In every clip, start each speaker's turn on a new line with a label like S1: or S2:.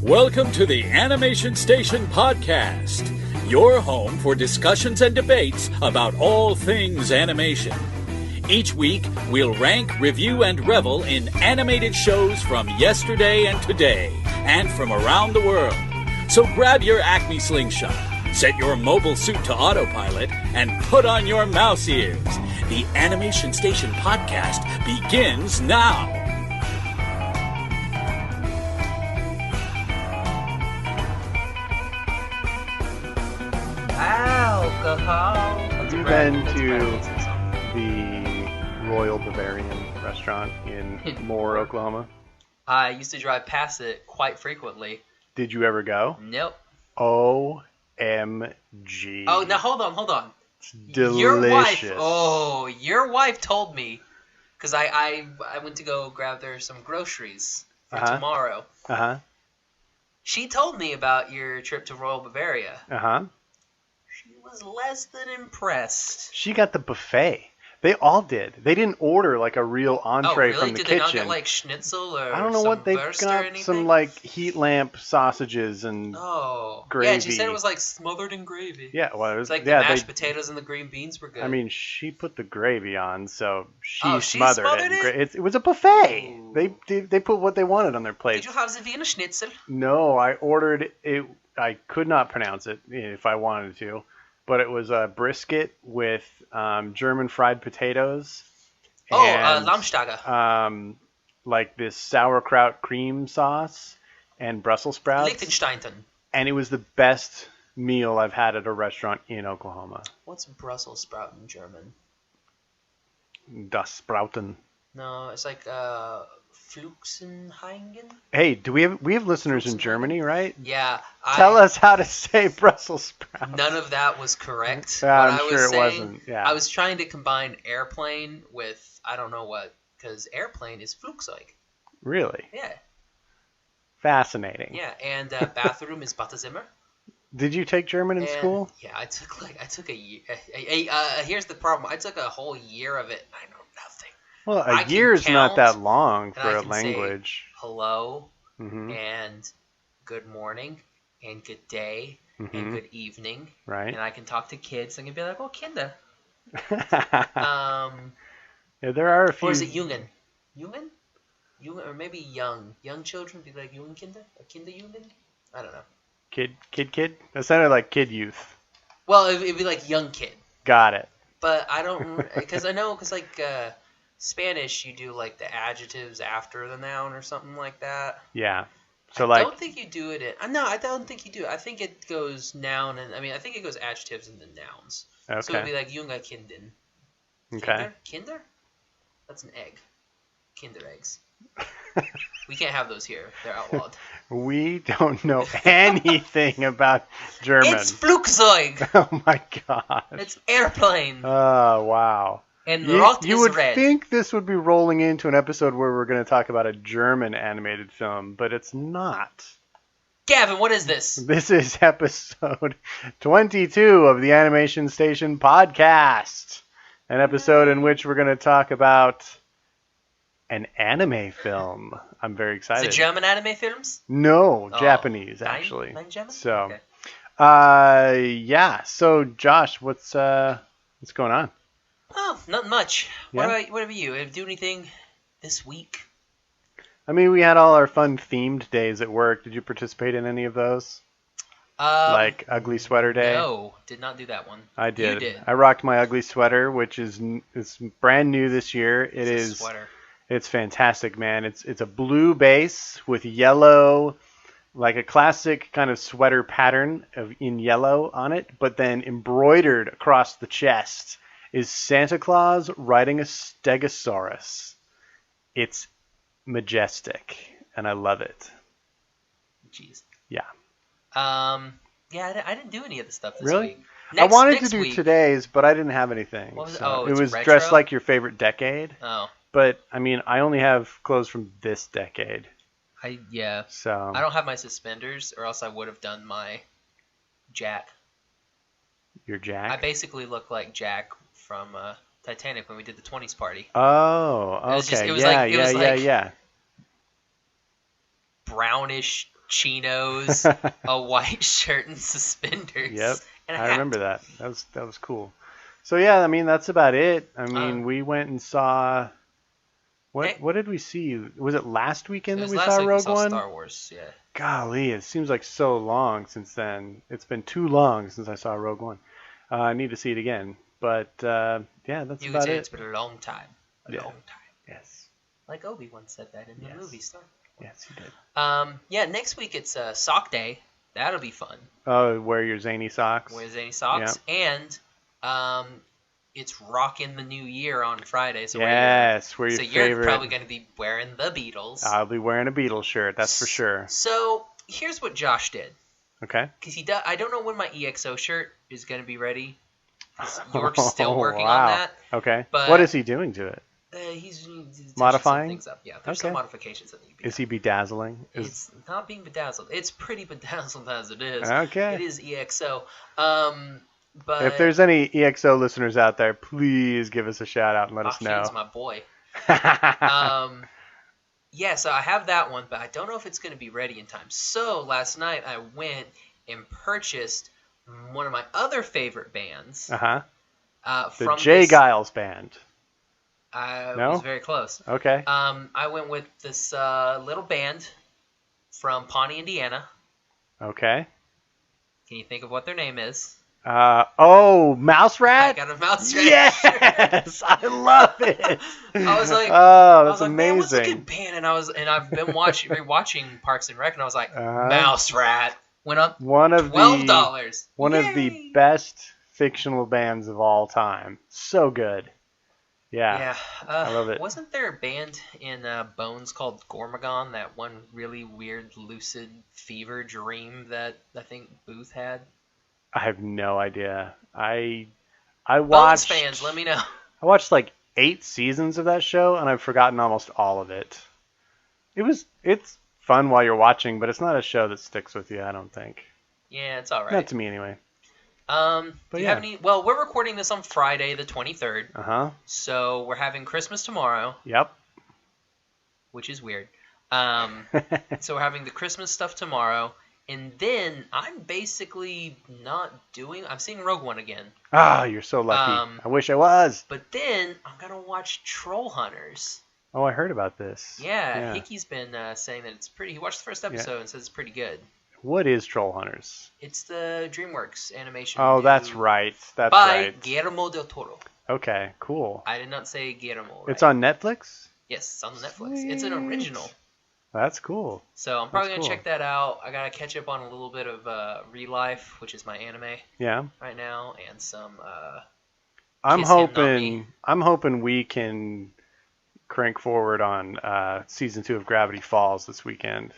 S1: Welcome to the Animation Station Podcast, your home for discussions and debates about all things animation. Each week, we'll rank, review, and revel in animated shows from yesterday and today, and from around the world. So grab your Acme slingshot, set your mobile suit to autopilot, and put on your mouse ears. The Animation Station Podcast begins now.
S2: Alcohol.
S3: Have you been to the Royal Bavarian restaurant in Moore, Oklahoma?
S2: I used to drive past it quite frequently.
S3: Did you ever go?
S2: Nope.
S3: OMG.
S2: Oh, now hold on.
S3: It's delicious.
S2: Your wife told me, because I went to go grab there some groceries for tomorrow.
S3: Uh-huh.
S2: She told me about your trip to Royal Bavaria.
S3: Uh-huh.
S2: She was less than impressed.
S3: She got the buffet. They all did. They didn't order like a real entree from the
S2: Did
S3: kitchen.
S2: They not get like schnitzel or
S3: I don't know
S2: some
S3: what they
S2: wurst
S3: got.
S2: or anything?
S3: Some like heat lamp sausages and gravy.
S2: Yeah, she said it was like smothered in gravy.
S3: Yeah, well, it was
S2: like the mashed potatoes and the green beans were good.
S3: I mean, she put the gravy on, so she
S2: she
S3: smothered it. It was a buffet. Ooh. They put what they wanted on their plate.
S2: Did you have the Vienna Schnitzel?
S3: No, I ordered it. I could not pronounce it if I wanted to. But it was a brisket with German fried potatoes. And,
S2: Lammstagger.
S3: Like this sauerkraut cream sauce and Brussels sprouts.
S2: Liechtenstein.
S3: And it was the best meal I've had at a restaurant in Oklahoma.
S2: What's Brussels sprout in German?
S3: Das Sprauten.
S2: No, it's like Fluxenhaingen.
S3: Hey, we have listeners in Germany, right?
S2: Yeah.
S3: Tell us how to say Brussels sprouts.
S2: None of that was correct.
S3: I'm sure it wasn't. Yeah.
S2: I was trying to combine airplane with I don't know what, because airplane is Flugzeug.
S3: Really?
S2: Yeah.
S3: Fascinating.
S2: Yeah, and bathroom is Badezimmer.
S3: Did you take German in school?
S2: Yeah, I took a year. Here's the problem. I took a whole year of it. I know nothing.
S3: Well, a year's not that long for a language.
S2: Say hello, and good morning, and good day, and good evening.
S3: Right.
S2: And I can talk to kids. I can be like, oh, Kinder.
S3: Yeah, there are a few.
S2: Or is it Jungen? Jungen, or maybe young children. Be like Jugendkinder, or Kinderjugend. I don't know.
S3: Kid. That sounded like kid youth.
S2: Well, it'd be like young kid.
S3: Got it.
S2: But I don't, because like Spanish, you do like the adjectives after the noun or something like that.
S3: Yeah. So
S2: I don't think you do it. No, I don't think you do. I think it goes noun and I think it goes adjectives and then nouns.
S3: Okay.
S2: So it'd be like Junge Kinden.
S3: Okay.
S2: Kinder? That's an egg. Kinder eggs. We can't have those here. They're outlawed. We
S3: don't know anything about German.
S2: It's Flugzeug.
S3: Oh my god.
S2: It's airplane.
S3: Oh wow.
S2: And Rot
S3: you
S2: is
S3: would
S2: red.
S3: think this would be rolling into an episode where we're going to talk about a German animated film, but it's not.
S2: Gavin, what is this?
S3: This is episode 22 of the Animation Station Podcast. An episode in which we're going to talk about an anime film. I'm very excited.
S2: Is it German anime films?
S3: No, Japanese actually.
S2: German?
S3: So, okay. Yeah. So, Josh, what's going on?
S2: Oh, not much.
S3: Yeah?
S2: What about you? Did you do anything this week?
S3: I mean, we had all our fun themed days at work. Did you participate in any of those? Like Ugly Sweater Day?
S2: No, did not do that one.
S3: I did.
S2: You did.
S3: I rocked my ugly sweater, which is brand new this year. It's a sweater. It's fantastic, man. It's a blue base with yellow, like a classic kind of sweater pattern in yellow on it, but then embroidered across the chest is Santa Claus riding a stegosaurus. It's majestic, and I love it.
S2: Jeez.
S3: Yeah.
S2: Yeah, I didn't do any of the stuff this
S3: really?
S2: week.
S3: I wanted to do today's, but I didn't have anything.
S2: What was it?
S3: So
S2: it
S3: was
S2: retro?
S3: Dressed Like Your Favorite Decade.
S2: Oh.
S3: But, I mean, I only have clothes from this decade.
S2: Yeah.
S3: So
S2: I don't have my suspenders, or else I would have done my Jack.
S3: Your Jack?
S2: I basically look like Jack from Titanic when we did the 20s party.
S3: Oh, okay.
S2: It was like
S3: yeah.
S2: brownish chinos, a white shirt and suspenders.
S3: Yep,
S2: And a
S3: I
S2: hat.
S3: remember that. That was cool. So yeah, I mean that's about it. I mean we went and saw. What did we see? Was it last weekend that we saw Rogue One?
S2: Star Wars, yeah.
S3: Golly, it seems like so long since then. It's been too long since I saw Rogue One. I need to see it again. But yeah, that's
S2: you
S3: about
S2: could say
S3: it.
S2: It's been a long time. Long time.
S3: Yes.
S2: Like Obi-Wan said that in the movie Star Wars.
S3: Yes, he did.
S2: Yeah, next week it's Sock Day. That'll be fun.
S3: Oh, wear your zany socks.
S2: Wear zany socks. Yeah. And it's Rockin' the New Year on Friday. So
S3: wear your
S2: so
S3: favorite.
S2: You're probably going to be wearing the Beatles.
S3: I'll be wearing a Beatles shirt, that's for sure.
S2: So here's what Josh did.
S3: Okay.
S2: Because I don't know when my EXO shirt is going to be ready. York's still working on that.
S3: Okay.
S2: But
S3: what is he doing to it?
S2: He's
S3: modifying
S2: things up. Yeah, there's some modifications that need to be done.
S3: Is he bedazzling?
S2: It's not being bedazzled. It's pretty bedazzled as it is.
S3: Okay.
S2: It is EXO. But
S3: if there's any EXO listeners out there, please give us a shout out and let us know.
S2: He's my boy. Yeah, so I have that one, but I don't know if it's going to be ready in time. So last night I went and purchased one of my other favorite bands.
S3: The
S2: from
S3: Jay Giles Band.
S2: No? Was very close.
S3: Okay.
S2: I went with this little band from Pawnee, Indiana.
S3: Okay.
S2: Can you think of what their name is?
S3: Mouse Rat?
S2: I got a Mouse Rat.
S3: Yes, I love it.
S2: I was like,
S3: that's amazing.
S2: Man, what's a good band? And I've been rewatching Parks and Rec, and I was like, Mouse Rat went up $12.
S3: One of the best fictional bands of all time. So good. Yeah. I love it.
S2: Wasn't there a band in Bones called Gormagon? That one really weird, lucid fever dream that I think Booth had.
S3: I have no idea. I
S2: watched. Bones fans, let me know.
S3: I watched like 8 seasons of that show, and I've forgotten almost all of it. It's fun while you're watching, but it's not a show that sticks with you. I don't think.
S2: Yeah, it's all right.
S3: Not to me anyway.
S2: Do you have any? Well, we're recording this on Friday, the 23rd. So we're having Christmas tomorrow.
S3: Yep.
S2: Which is weird. So we're having the Christmas stuff tomorrow. And then I'm basically not doing... I'm seeing Rogue One again.
S3: You're so lucky. I wish I was.
S2: But then I'm going to watch Troll Hunters.
S3: Oh, I heard about this.
S2: Yeah. Hickey's been saying that it's pretty... He watched the first episode and says it's pretty good.
S3: What is Troll Hunters?
S2: It's the DreamWorks animation.
S3: Oh, that's right. That's
S2: by Guillermo del Toro.
S3: Okay, cool.
S2: I did not say Guillermo. Right?
S3: It's on Netflix?
S2: Yes, it's on Netflix. Sweet. It's an original.
S3: That's cool.
S2: So I'm probably going to check that out. I got to catch up on a little bit of Real Life, which is my anime right now, and some
S3: I'm hoping we can crank forward on season 2 of Gravity Falls this weekend.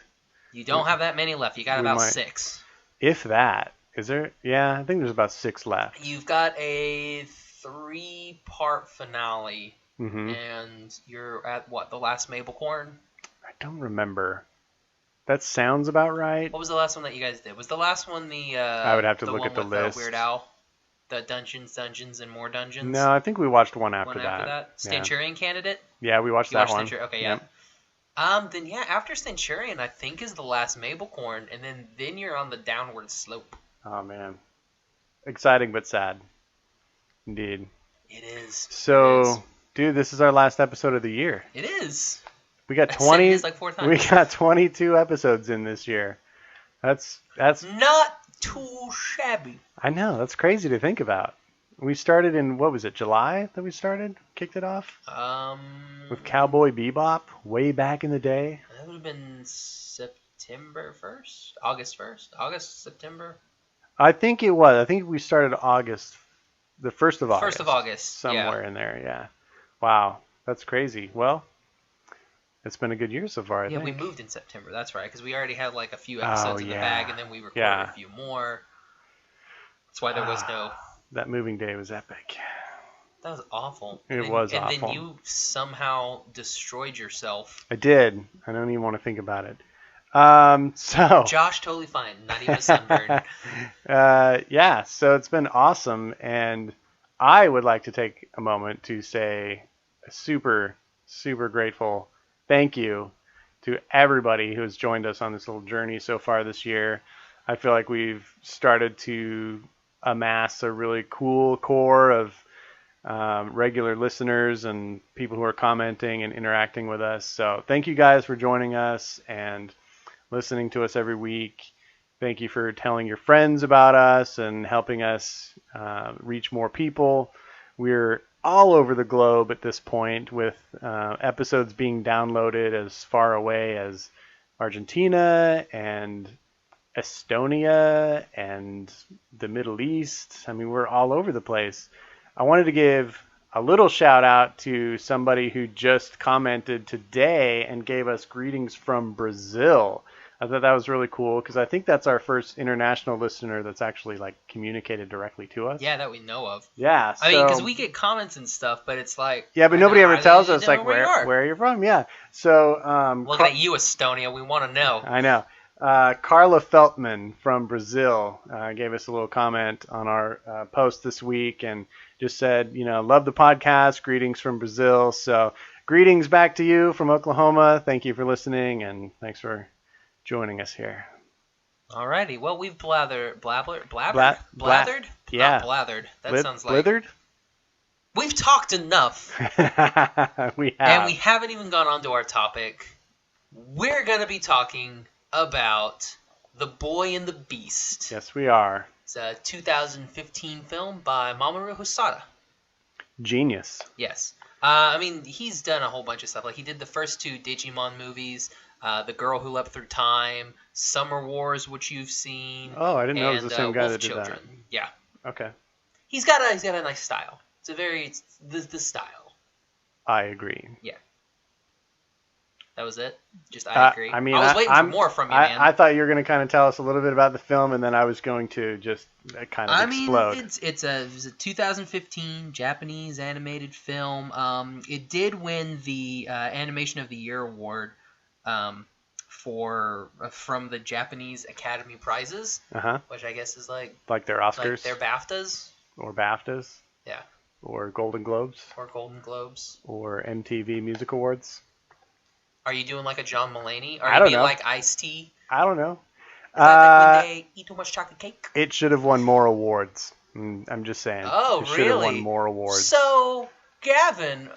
S2: You don't have that many left. You got about 6.
S3: If that. Is there? Yeah, I think there's about 6 left.
S2: You've got a 3-part finale, and you're at, what, the last Mabelcorn?
S3: I don't remember. That sounds about right.
S2: What was the last one that you guys did? Was the last one the
S3: I would have to look at the list.
S2: Weird Al? The Dungeons, and More Dungeons?
S3: No, I think we watched one after that.
S2: Stanturian Candidate?
S3: Yeah, we watched that one.
S2: Okay, yeah. Then after Stanturian, I think is the last Mabelcorn, and then you're on the downward slope.
S3: Oh man, exciting but sad, indeed.
S2: It is.
S3: So, dude, this is our last episode of the year.
S2: It is.
S3: We got 20. Like 4 times. We got 22 episodes in this year. That's
S2: not too shabby.
S3: I know. That's crazy to think about. We started in, what was it, July that we started? Kicked it off? With Cowboy Bebop, way back in the day.
S2: That would have been September 1st? August 1st? August, September?
S3: I think it was. I think we started August, the 1st of August.
S2: 1st of August,
S3: somewhere in there, yeah. Wow, that's crazy. Well, it's been a good year so far, I think.
S2: Yeah, we moved in September, that's right, because we already had like a few episodes in the bag, and then we recorded a few more. That's why there was no...
S3: That moving day was epic.
S2: That was awful.
S3: It was awful.
S2: And then you somehow destroyed yourself.
S3: I did. I don't even want to think about it. So
S2: Josh, totally fine. Not even sunburned.
S3: Yeah, so it's been awesome, and I would like to take a moment to say a super, super grateful thank you to everybody who has joined us on this little journey so far this year. I feel like we've started to amass a really cool core of regular listeners and people who are commenting and interacting with us. So thank you guys for joining us and listening to us every week. Thank you for telling your friends about us and helping us reach more people. We're all over the globe at this point, with episodes being downloaded as far away as Argentina and Estonia and the Middle East. I mean, we're all over the place. I wanted to give a little shout out to somebody who just commented today and gave us greetings from Brazil. I thought that was really cool because I think that's our first international listener that's actually like communicated directly to us.
S2: Yeah, that we know of.
S3: Yeah.
S2: I mean, because we get comments and stuff, but it's like...
S3: Yeah, but nobody ever tells us like where are you from? Yeah. So...
S2: Look at you, Estonia. We want to know.
S3: I know. Carla Feltman from Brazil gave us a little comment on our post this week and just said, love the podcast. Greetings from Brazil. So greetings back to you from Oklahoma. Thank you for listening, and thanks for joining us here.
S2: Alrighty. Well, we've blathered.
S3: Yeah.
S2: Not blathered. That sounds like...
S3: Blithered?
S2: We've talked enough.
S3: We have.
S2: And we haven't even gone on to our topic. We're going to be talking about The Boy and the Beast.
S3: Yes, we are.
S2: It's a 2015 film by Mamoru Hosoda.
S3: Genius.
S2: Yes. I mean, he's done a whole bunch of stuff. Like, he did the first 2 Digimon movies, The Girl Who Leapt Through Time, Summer Wars, which you've seen.
S3: Oh, I didn't know it was the same guy that did
S2: Children.
S3: that.
S2: Yeah.
S3: Okay.
S2: He's got a nice style. It's the style.
S3: I agree.
S2: Yeah. That was it? Just I agree.
S3: I mean,
S2: I was waiting for more from you, man.
S3: I thought you were going to kind of tell us a little bit about the film, and then I was going to just kind of explode.
S2: I mean, it was a 2015 Japanese animated film. It did win the Animation of the Year award from the Japanese Academy Prizes, which I guess is like
S3: their Oscars,
S2: like their BAFTAs,
S3: or BAFTAs,
S2: yeah,
S3: or Golden Globes, or MTV Music Awards.
S2: Are you doing like a John Mulaney?
S3: I don't know.
S2: Like Ice-T?
S3: I don't know.
S2: Is that like when they eat too much chocolate cake?
S3: It should have won more awards. I'm just saying.
S2: Oh,
S3: it
S2: really?
S3: Should have won more awards.
S2: So, Gavin,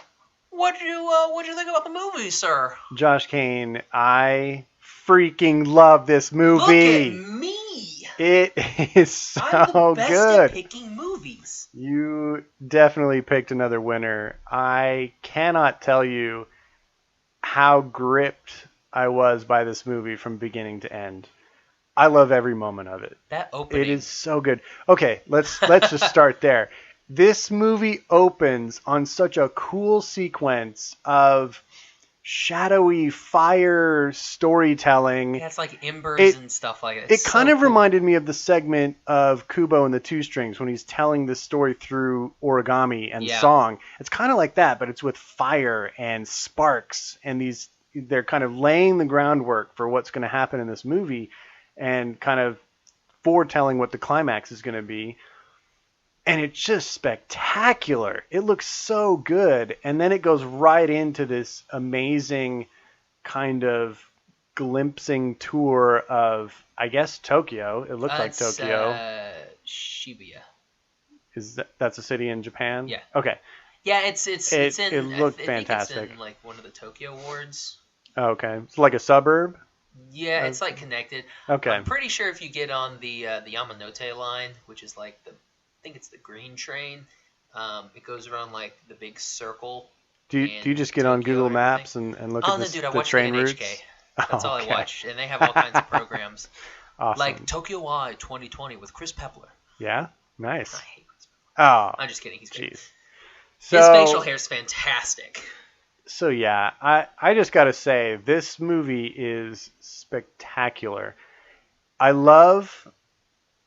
S2: what'd you think about the movie, sir?
S3: Josh Kane, I freaking love this movie.
S2: Look at me.
S3: It is so
S2: I'm the best
S3: good.
S2: at picking movies.
S3: You definitely picked another winner. I cannot tell you how gripped I was by this movie from beginning to end. I love every moment of it.
S2: That opening.
S3: It is so good. Okay, let's just start there. This movie opens on such a cool sequence of shadowy fire storytelling.
S2: Yeah, it's like embers and stuff like that.
S3: It kind of reminded me of the segment of Kubo and the Two Strings when he's telling the story through origami and song. It's kind of like that, but it's with fire and sparks, and they're kind of laying the groundwork for what's going to happen in this movie and kind of foretelling what the climax is going to be. And it's just spectacular. It looks so good. And then it goes right into this amazing kind of glimpsing tour of, I guess, Tokyo. It looked like Tokyo.
S2: Shibuya.
S3: That's a city in Japan?
S2: Yeah.
S3: Okay.
S2: Yeah, it's in.
S3: It looked
S2: fantastic.
S3: fantastic.
S2: It's in like one of the Tokyo Awards.
S3: Okay. It's like a suburb?
S2: Yeah, it's like connected.
S3: Okay.
S2: I'm pretty sure if you get on the Yamanote line, which is like I think it's the green train. It goes around like the big circle.
S3: Do you just get on Google Maps and look at the train routes?
S2: HK. That's all I watch, and they have all kinds of programs.
S3: Awesome.
S2: Like Tokyo Eye 2020 with Chris Pepler.
S3: Yeah, nice.
S2: I hate Chris Pepler.
S3: Oh,
S2: I'm just kidding. He's good.
S3: So,
S2: his facial hair is fantastic.
S3: So yeah, I just got to say this movie is spectacular. I love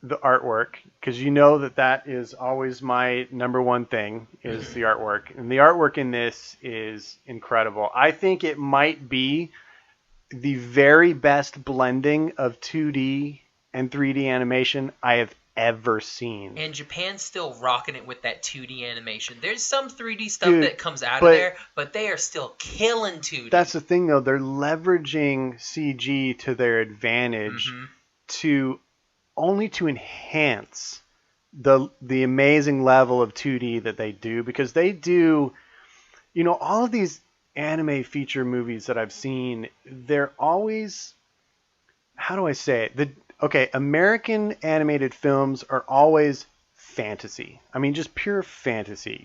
S3: the artwork, because you know that is always my number one thing, is the artwork. And the artwork in this is incredible. I think it might be the very best blending of 2D and 3D animation I have ever seen.
S2: And Japan's still rocking it with that 2D animation. There's some 3D stuff that comes out of there, but they are still killing 2D.
S3: That's the thing, though. They're leveraging CG to their advantage to enhance the amazing level of 2D that they do, because they do, all of these anime feature movies that I've seen, they're always, how do I say it? American animated films are always fantasy. I mean, just pure fantasy.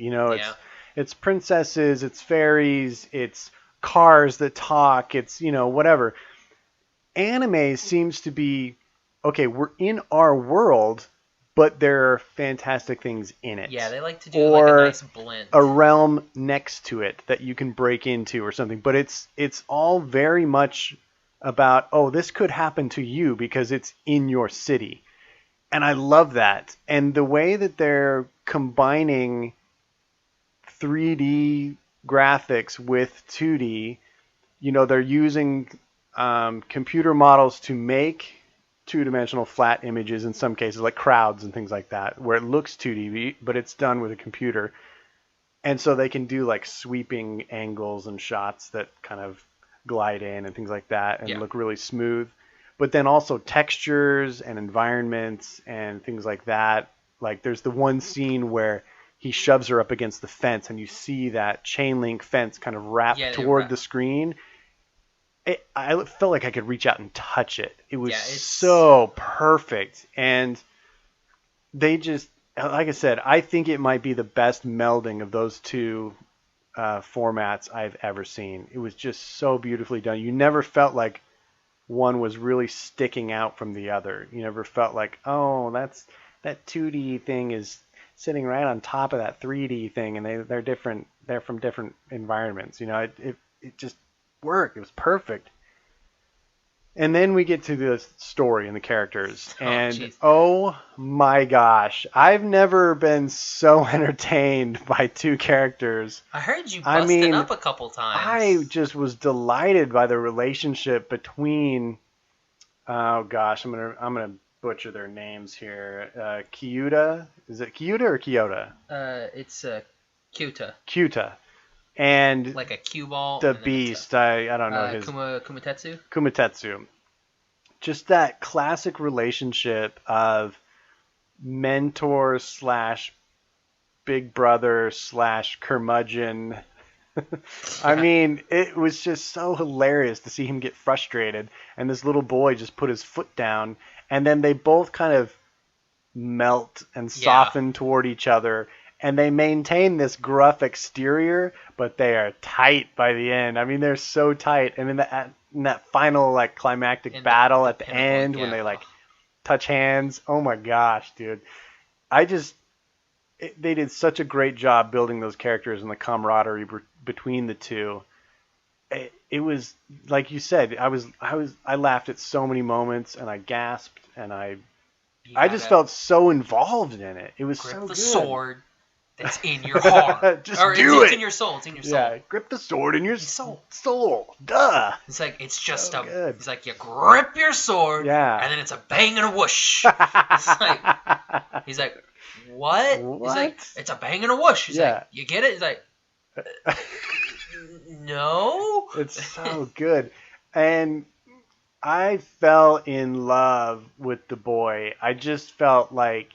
S3: It's princesses, it's fairies, it's cars that talk, it's, whatever. Anime seems to be, we're in our world, but there are fantastic things in it.
S2: Yeah, they like to do like a nice blend.
S3: A realm next to it that you can break into or something. But it's all very much about, this could happen to you because it's in your city. And I love that. And the way that they're combining 3D graphics with 2D, they're using computer models to make two-dimensional flat images in some cases, like crowds and things like that, where it looks 2D, but it's done with a computer. And so they can do like sweeping angles and shots that kind of glide in and things like that and look really smooth. But then also textures and environments and things like that. Like there's the one scene where he shoves her up against the fence and you see that chain link fence kind of wrap toward the screen. I felt like I could reach out and touch it. It was so perfect. And they just, like I said, I think it might be the best melding of those two formats I've ever seen. It was just so beautifully done. You never felt like one was really sticking out from the other. You never felt like, that 2D thing is sitting right on top of that 3D thing, and they're different. They're from different environments. It just worked. It was perfect. And then we get to the story and the characters. And oh my gosh, I've never been so entertained by two characters.
S2: I heard you busting up a couple times.
S3: I just was delighted by the relationship between, I'm gonna butcher their names here. Kyuta. Is it Kyuta or Kyoto?
S2: It's Kyuta.
S3: Kyuta. And
S2: like a cue ball.
S3: The Beast. I don't know his.
S2: Kumatetsu.
S3: Kumatetsu. Just that classic relationship of mentor / big brother / curmudgeon. I mean, it was just so hilarious to see him get frustrated and this little boy just put his foot down, and then they both kind of melt and soften toward each other. And they maintain this gruff exterior, but they are tight by the end. I mean, they're so tight. And in that final like climactic battle at the end, when they like touch hands, oh my gosh, dude! They did such a great job building those characters and the camaraderie between the two. It was like you said. I laughed at so many moments, and I gasped, and I just felt so involved in it. It was so good.
S2: Grip the sword. It's in your heart.
S3: Just do it.
S2: It's in your soul. It's in your soul.
S3: Yeah, grip the sword in your soul. Duh.
S2: It's like, it's just good. It's like you grip your sword, and then it's a bang and a whoosh. He's like, what? He's like, it's a bang and a whoosh. He's like, you get it? He's like, no.
S3: It's so good. And I fell in love with the boy. I just felt like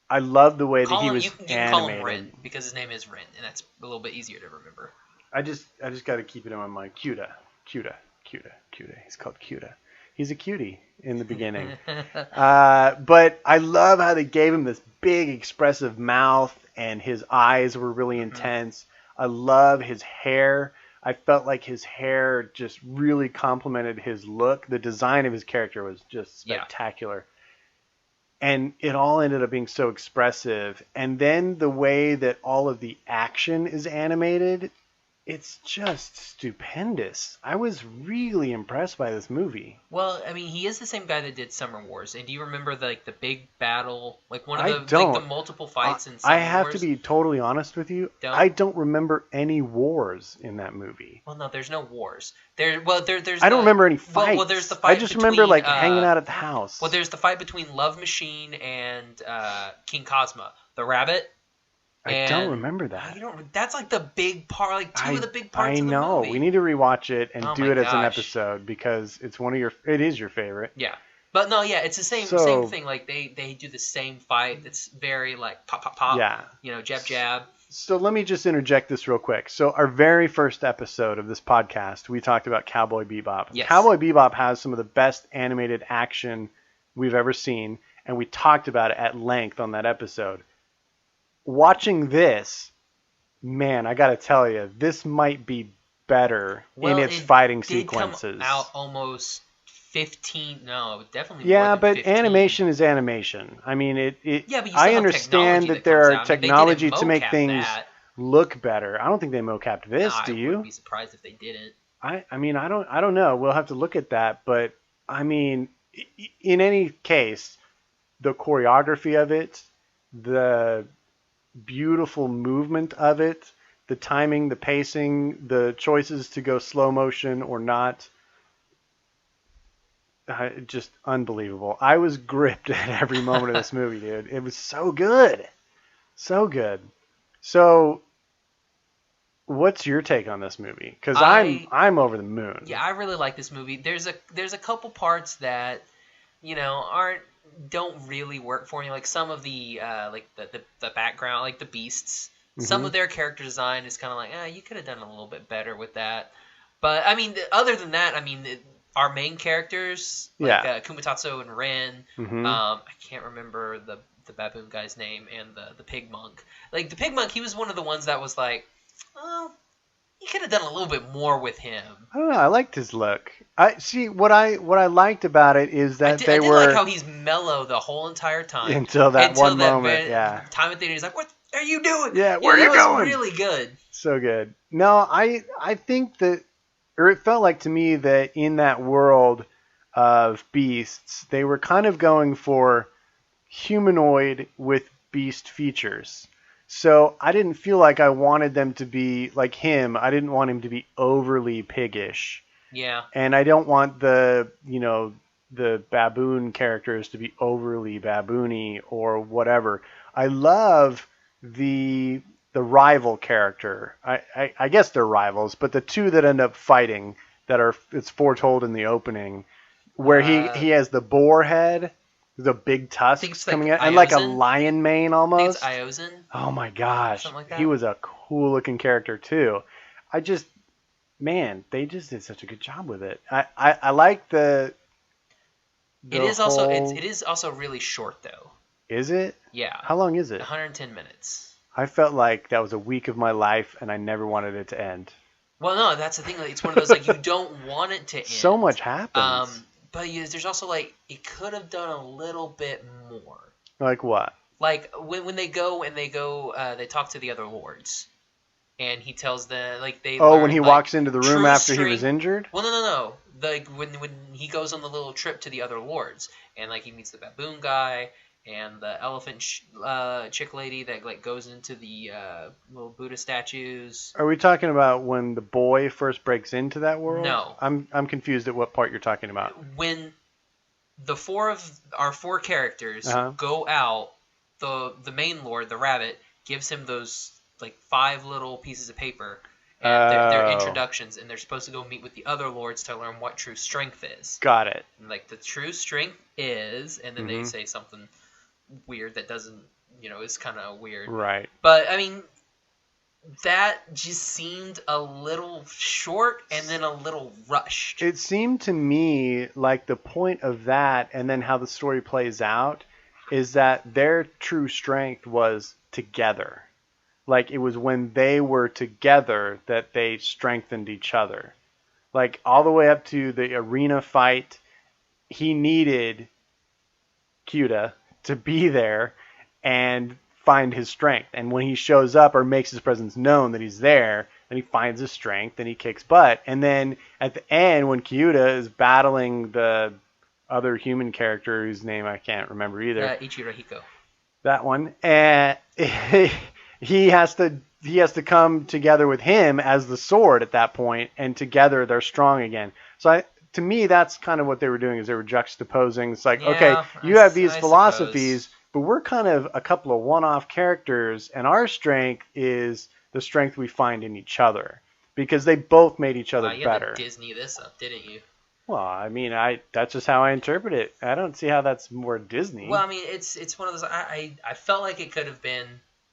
S3: I love the way that he was animated. You can call him
S2: Rin, because his name is Rin, and that's a little bit easier to remember.
S3: I just got to keep it in my mind. Kyuta. He's called Kyuta. He's a cutie in the beginning. But I love how they gave him this big expressive mouth, and his eyes were really intense. I love his hair. I felt like his hair just really complemented his look. The design of his character was just spectacular. And it all ended up being so expressive. And then the way that all of the action is animated, it's just stupendous. I was really impressed by this movie.
S2: Well, I mean, he is the same guy that did Summer Wars. And do you remember the big battle, like one of the multiple fights in Summer Wars?
S3: I have to be totally honest with you. I don't remember any wars in that movie.
S2: Well, no, there's no wars. There's.
S3: I don't remember any fights.
S2: Well, there's the fight.
S3: I just remember hanging out at the house.
S2: Well, there's the fight between Love Machine and King Cosmo, the rabbit.
S3: I don't remember that.
S2: You don't. That's like the big part, like two of the big parts of the movie.
S3: I know. We need to rewatch it and do it as an episode because it's it is your favorite.
S2: Yeah. But no, yeah, it's the same thing. Like they do the same fight. It's very like pop, pop, pop.
S3: Yeah.
S2: Jab, jab.
S3: So let me just interject this real quick. So our very first episode of this podcast, we talked about Cowboy Bebop.
S2: Yes.
S3: Cowboy Bebop has some of the best animated action we've ever seen, and we talked about it at length on that episode. Watching this, man, I gotta tell you, this might be better in its fighting sequences.
S2: Come out almost 15. No, definitely.
S3: Yeah,
S2: more than
S3: but
S2: 15.
S3: Animation is animation. I mean,
S2: Yeah, but you still
S3: I
S2: have
S3: understand that there are technology to make things look better. I don't think they mocapped this. Do you?
S2: I wouldn't be surprised if they didn't.
S3: I mean, I don't know. We'll have to look at that. But I mean, in any case, the choreography of it, the beautiful movement of it, the timing, the pacing, the choices to go slow motion or not, just unbelievable. I was gripped at every moment of this movie, dude. It was so good. So good. So what's your take on this movie? Because I'm over the moon.
S2: Yeah, I really like this movie. There's a couple parts that don't really work for me. Like some of the like the background, like the beasts. Mm-hmm. Some of their character design is kind of like, you could have done a little bit better with that. But I mean, other than that, I mean, our main characters, like Kumatatsu and Ren. Mm-hmm. I can't remember the baboon guy's name, and the pig monk. Like the pig monk, he was one of the ones that was like, oh, you could have done a little bit more with him.
S3: I don't know. I liked his look. I see what I liked about it is that
S2: I did like how he's mellow the whole entire time
S3: until that one moment.
S2: Time at the end, he's like, "What are you doing?
S3: Yeah, where are you going?"
S2: Really good.
S3: So good. No, I think that, or it felt like to me that in that world of beasts, they were kind of going for humanoid with beast features. So I didn't feel like I wanted them to be like him. I didn't want him to be overly piggish.
S2: Yeah.
S3: And I don't want the baboon characters to be overly baboony or whatever. I love the rival character. I guess they're rivals, but the two that end up fighting it's foretold in the opening, where he has the boar head, the big tusks coming out, and like a lion mane almost.
S2: I think it's Iozan.
S3: Oh my gosh.
S2: Something like that.
S3: He was a cool looking character too. They just did such a good job with it. I like the
S2: it is also really short though.
S3: Is it?
S2: Yeah.
S3: How long is it?
S2: 110 minutes.
S3: I felt like that was a week of my life and I never wanted it to end.
S2: Well, no, that's the thing. Like, it's one of those, like, you don't want it to end.
S3: So much happens.
S2: But there's also, like, it could have done a little bit more.
S3: Like what?
S2: Like, when they go and they talk to the other lords. And he tells them, like,
S3: when he walks into the room after he was injured?
S2: Well, no. Like, when he goes on the little trip to the other lords. And, like, he meets the baboon guy and the elephant chick lady that, like, goes into the little Buddha statues.
S3: Are we talking about when the boy first breaks into that world?
S2: No.
S3: I'm confused at what part you're talking about.
S2: When the our four characters go out, the main lord, the rabbit, gives him those, like, 5 little pieces of paper. And they're introductions, and they're supposed to go meet with the other lords to learn what true strength is.
S3: Got it.
S2: And, like, the true strength is, and then they say something weird that doesn't, is kind of weird.
S3: Right.
S2: But, I mean, that just seemed a little short and then a little rushed.
S3: It seemed to me like the point of that and then how the story plays out is that their true strength was together. Like, it was when they were together that they strengthened each other. Like, all the way up to the arena fight, he needed Kyuda to be there and find his strength. And when he shows up or makes his presence known that he's there, and he finds his strength and he kicks butt. And then at the end, when Kyuta is battling the other human character whose name I can't remember either,
S2: Ichiro Hiko.
S3: That one, and he has to come together with him as the sword at that point, and together they're strong again. So to me, that's kind of what they were doing, is they were juxtaposing. It's like, okay, you have these philosophies, suppose. But we're kind of a couple of one-off characters, and our strength is the strength we find in each other, because they both made each other better.
S2: You Disney this up, didn't you?
S3: Well, I mean, that's just how I interpret it. I don't see how that's more Disney.
S2: Well, I mean, it's one of those. I felt like it could have been.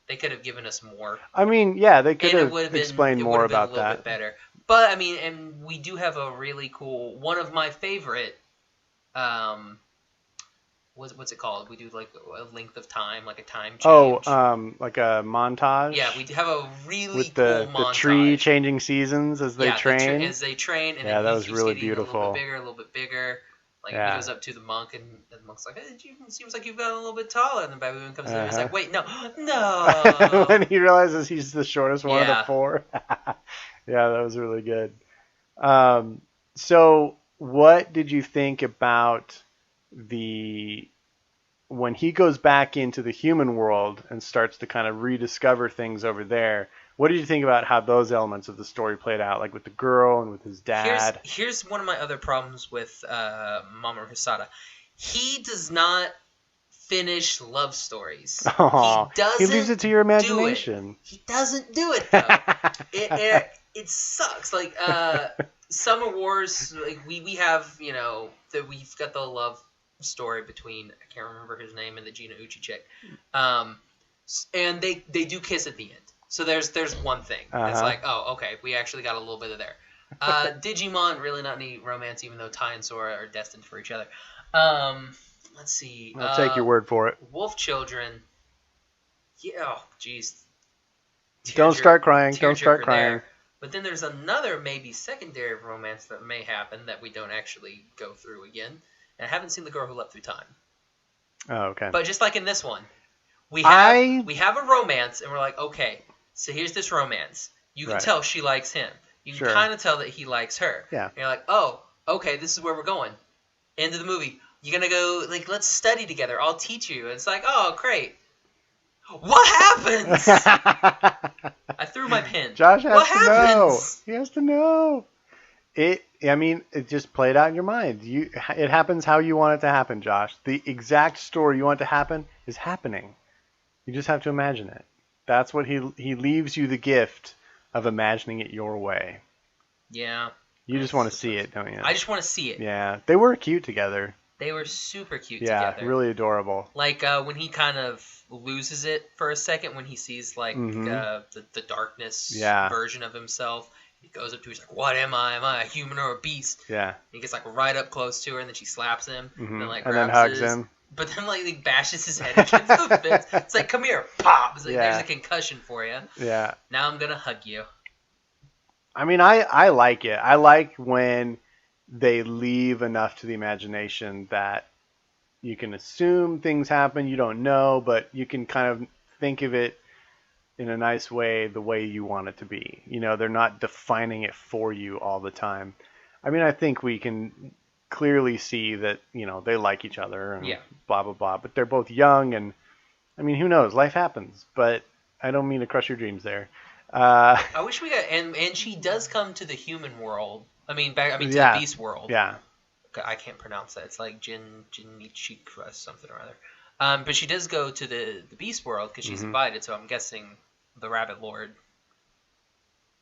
S2: They could have given us more.
S3: I mean, yeah, they could have explained more about that. It would have been a little bit better.
S2: But I mean, and we do have a really cool one of my favorite. What's it called? We do like a length of time, like a time change.
S3: Like a montage.
S2: Yeah, we have a really
S3: with
S2: cool montage.
S3: The tree changing seasons as they train.
S2: As they train, and
S3: yeah,
S2: then
S3: that was really beautiful.
S2: A little bit bigger. Like he goes up to the monk, and the monk's like, "Hey, it seems like you've gotten a little bit taller." And the baboon comes in, and he's like, "Wait, no."
S3: When he realizes he's the shortest one of the four. Yeah, that was really good. So, what did you think about when he goes back into the human world and starts to kind of rediscover things over there? What did you think about how those elements of the story played out, like with the girl and with his dad?
S2: Here's one of my other problems with Mamoru Hosoda. He does not finish love stories.
S3: Oh, he leaves it to your imagination.
S2: He doesn't do it though. It sucks. Like Summer Wars, like we have, we've got the love story between, I can't remember his name, and the Gina Uchi chick, and they do kiss at the end. So there's one thing. It's like, oh, okay, we actually got a little bit of there. Digimon, really not any romance, even though Tai and Sora are destined for each other. Let's see.
S3: I'll take your word for it.
S2: Wolf Children. Yeah, oh, jeez.
S3: Don't start crying. Don't start crying.
S2: There. But then there's another maybe secondary romance that may happen that we don't actually go through again. And I haven't seen The Girl Who Leapt Through Time.
S3: Oh, okay.
S2: But just like in this one, we have a romance, and we're like, okay, so here's this romance. You can tell she likes him. You can kind of tell that he likes her.
S3: Yeah.
S2: And you're like, oh, okay, this is where we're going. End of the movie. You're going to go, like, let's study together. I'll teach you. And it's like, oh, great. What happens? I threw my pen.
S3: Josh has to know. He has to know. It just played out in your mind. It happens how you want it to happen, Josh. The exact story you want it to happen is happening. You just have to imagine it. That's what he leaves you the gift of imagining it your way.
S2: Yeah.
S3: You just want to see it, don't you?
S2: I just want to see it.
S3: Yeah. They were cute together.
S2: They were super cute together.
S3: Yeah, really adorable.
S2: Like when he kind of loses it for a second when he sees like the darkness version of himself. He goes up to her, he's like, what am I? Am I a human or a beast?
S3: Yeah.
S2: And he gets like right up close to her, and then she slaps him, and then like grabs
S3: then hugs him.
S2: But then like bashes his head against the fence. It's like, come here, pop. It's like, there's a concussion for you.
S3: Yeah.
S2: Now I'm gonna hug you.
S3: I mean, I like it. I like when they leave enough to the imagination that you can assume things happen, you don't know, but you can kind of think of it in a nice way, the way you want it to be. They're not defining it for you all the time. I mean, I think we can clearly see that, they like each other and blah, blah, blah. But they're both young, and, I mean, who knows? Life happens. But I don't mean to crush your dreams there.
S2: I wish we got... And she does come to the human world. To the beast world.
S3: Yeah.
S2: I can't pronounce that. It's like Jinichikra something or other. But she does go to the beast world because she's invited, so I'm guessing the Rabbit Lord,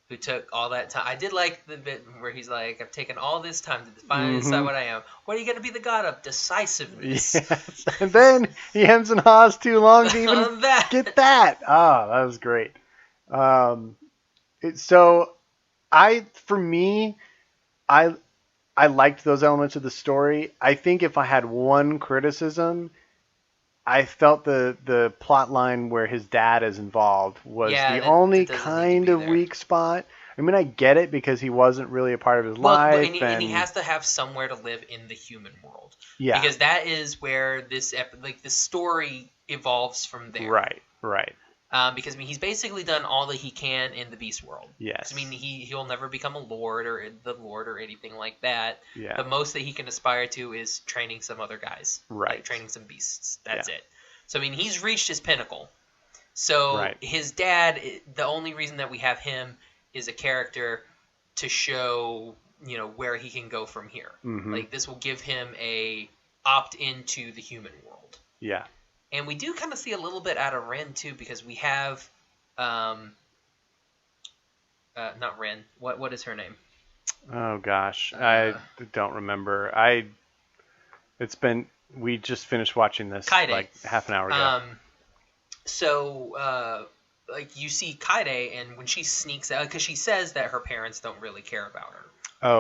S2: who took all that time. I did like the bit where he's like, I've taken all this time to finally decide what I am. What are you going to be the god of? Decisiveness.
S3: Yes. And then he hems and haws too long to even get that. Oh, that was great. I liked those elements of the story. I think if I had one criticism, I felt the plot line where his dad is involved was the only kind of weak spot. I mean, I get it because he wasn't really a part of his life.
S2: And he has to have somewhere to live in the human world.
S3: Yeah.
S2: Because that is where the story evolves from there.
S3: Right.
S2: Because I mean, he's basically done all that he can in the beast world.
S3: Yes.
S2: I mean, he'll never become a lord or the lord or anything like that.
S3: Yeah.
S2: The most that he can aspire to is training some other guys,
S3: right?
S2: Like training some beasts. That's it. So I mean, he's reached his pinnacle. So his dad, the only reason that we have him is a character to show, where he can go from here.
S3: Mm-hmm.
S2: Like this will give him a opt into the human world.
S3: Yeah.
S2: And we do kind of see a little bit out of Ren too, because we have, not Ren. What is her name?
S3: Oh gosh, I don't remember. We just finished watching this
S2: Kaede.
S3: like half an hour ago.
S2: So you see Kaede, and when she sneaks out, because she says that her parents don't really care about her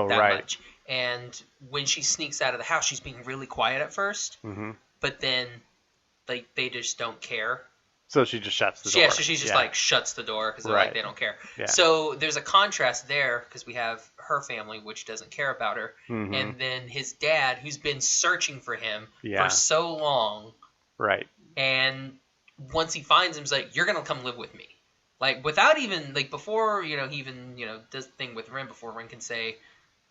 S2: that much. And when she sneaks out of the house, she's being really quiet at first, but then they just don't care.
S3: So she just shuts the door.
S2: Yeah, so she just shuts the door because they're they don't care. Yeah. So there's a contrast there because we have her family, which doesn't care about her, and then his dad, who's been searching for him for so long. Right. And once he finds him, he's like, "You're gonna come live with me," like without even before he even does the thing with Ren before Ren can say,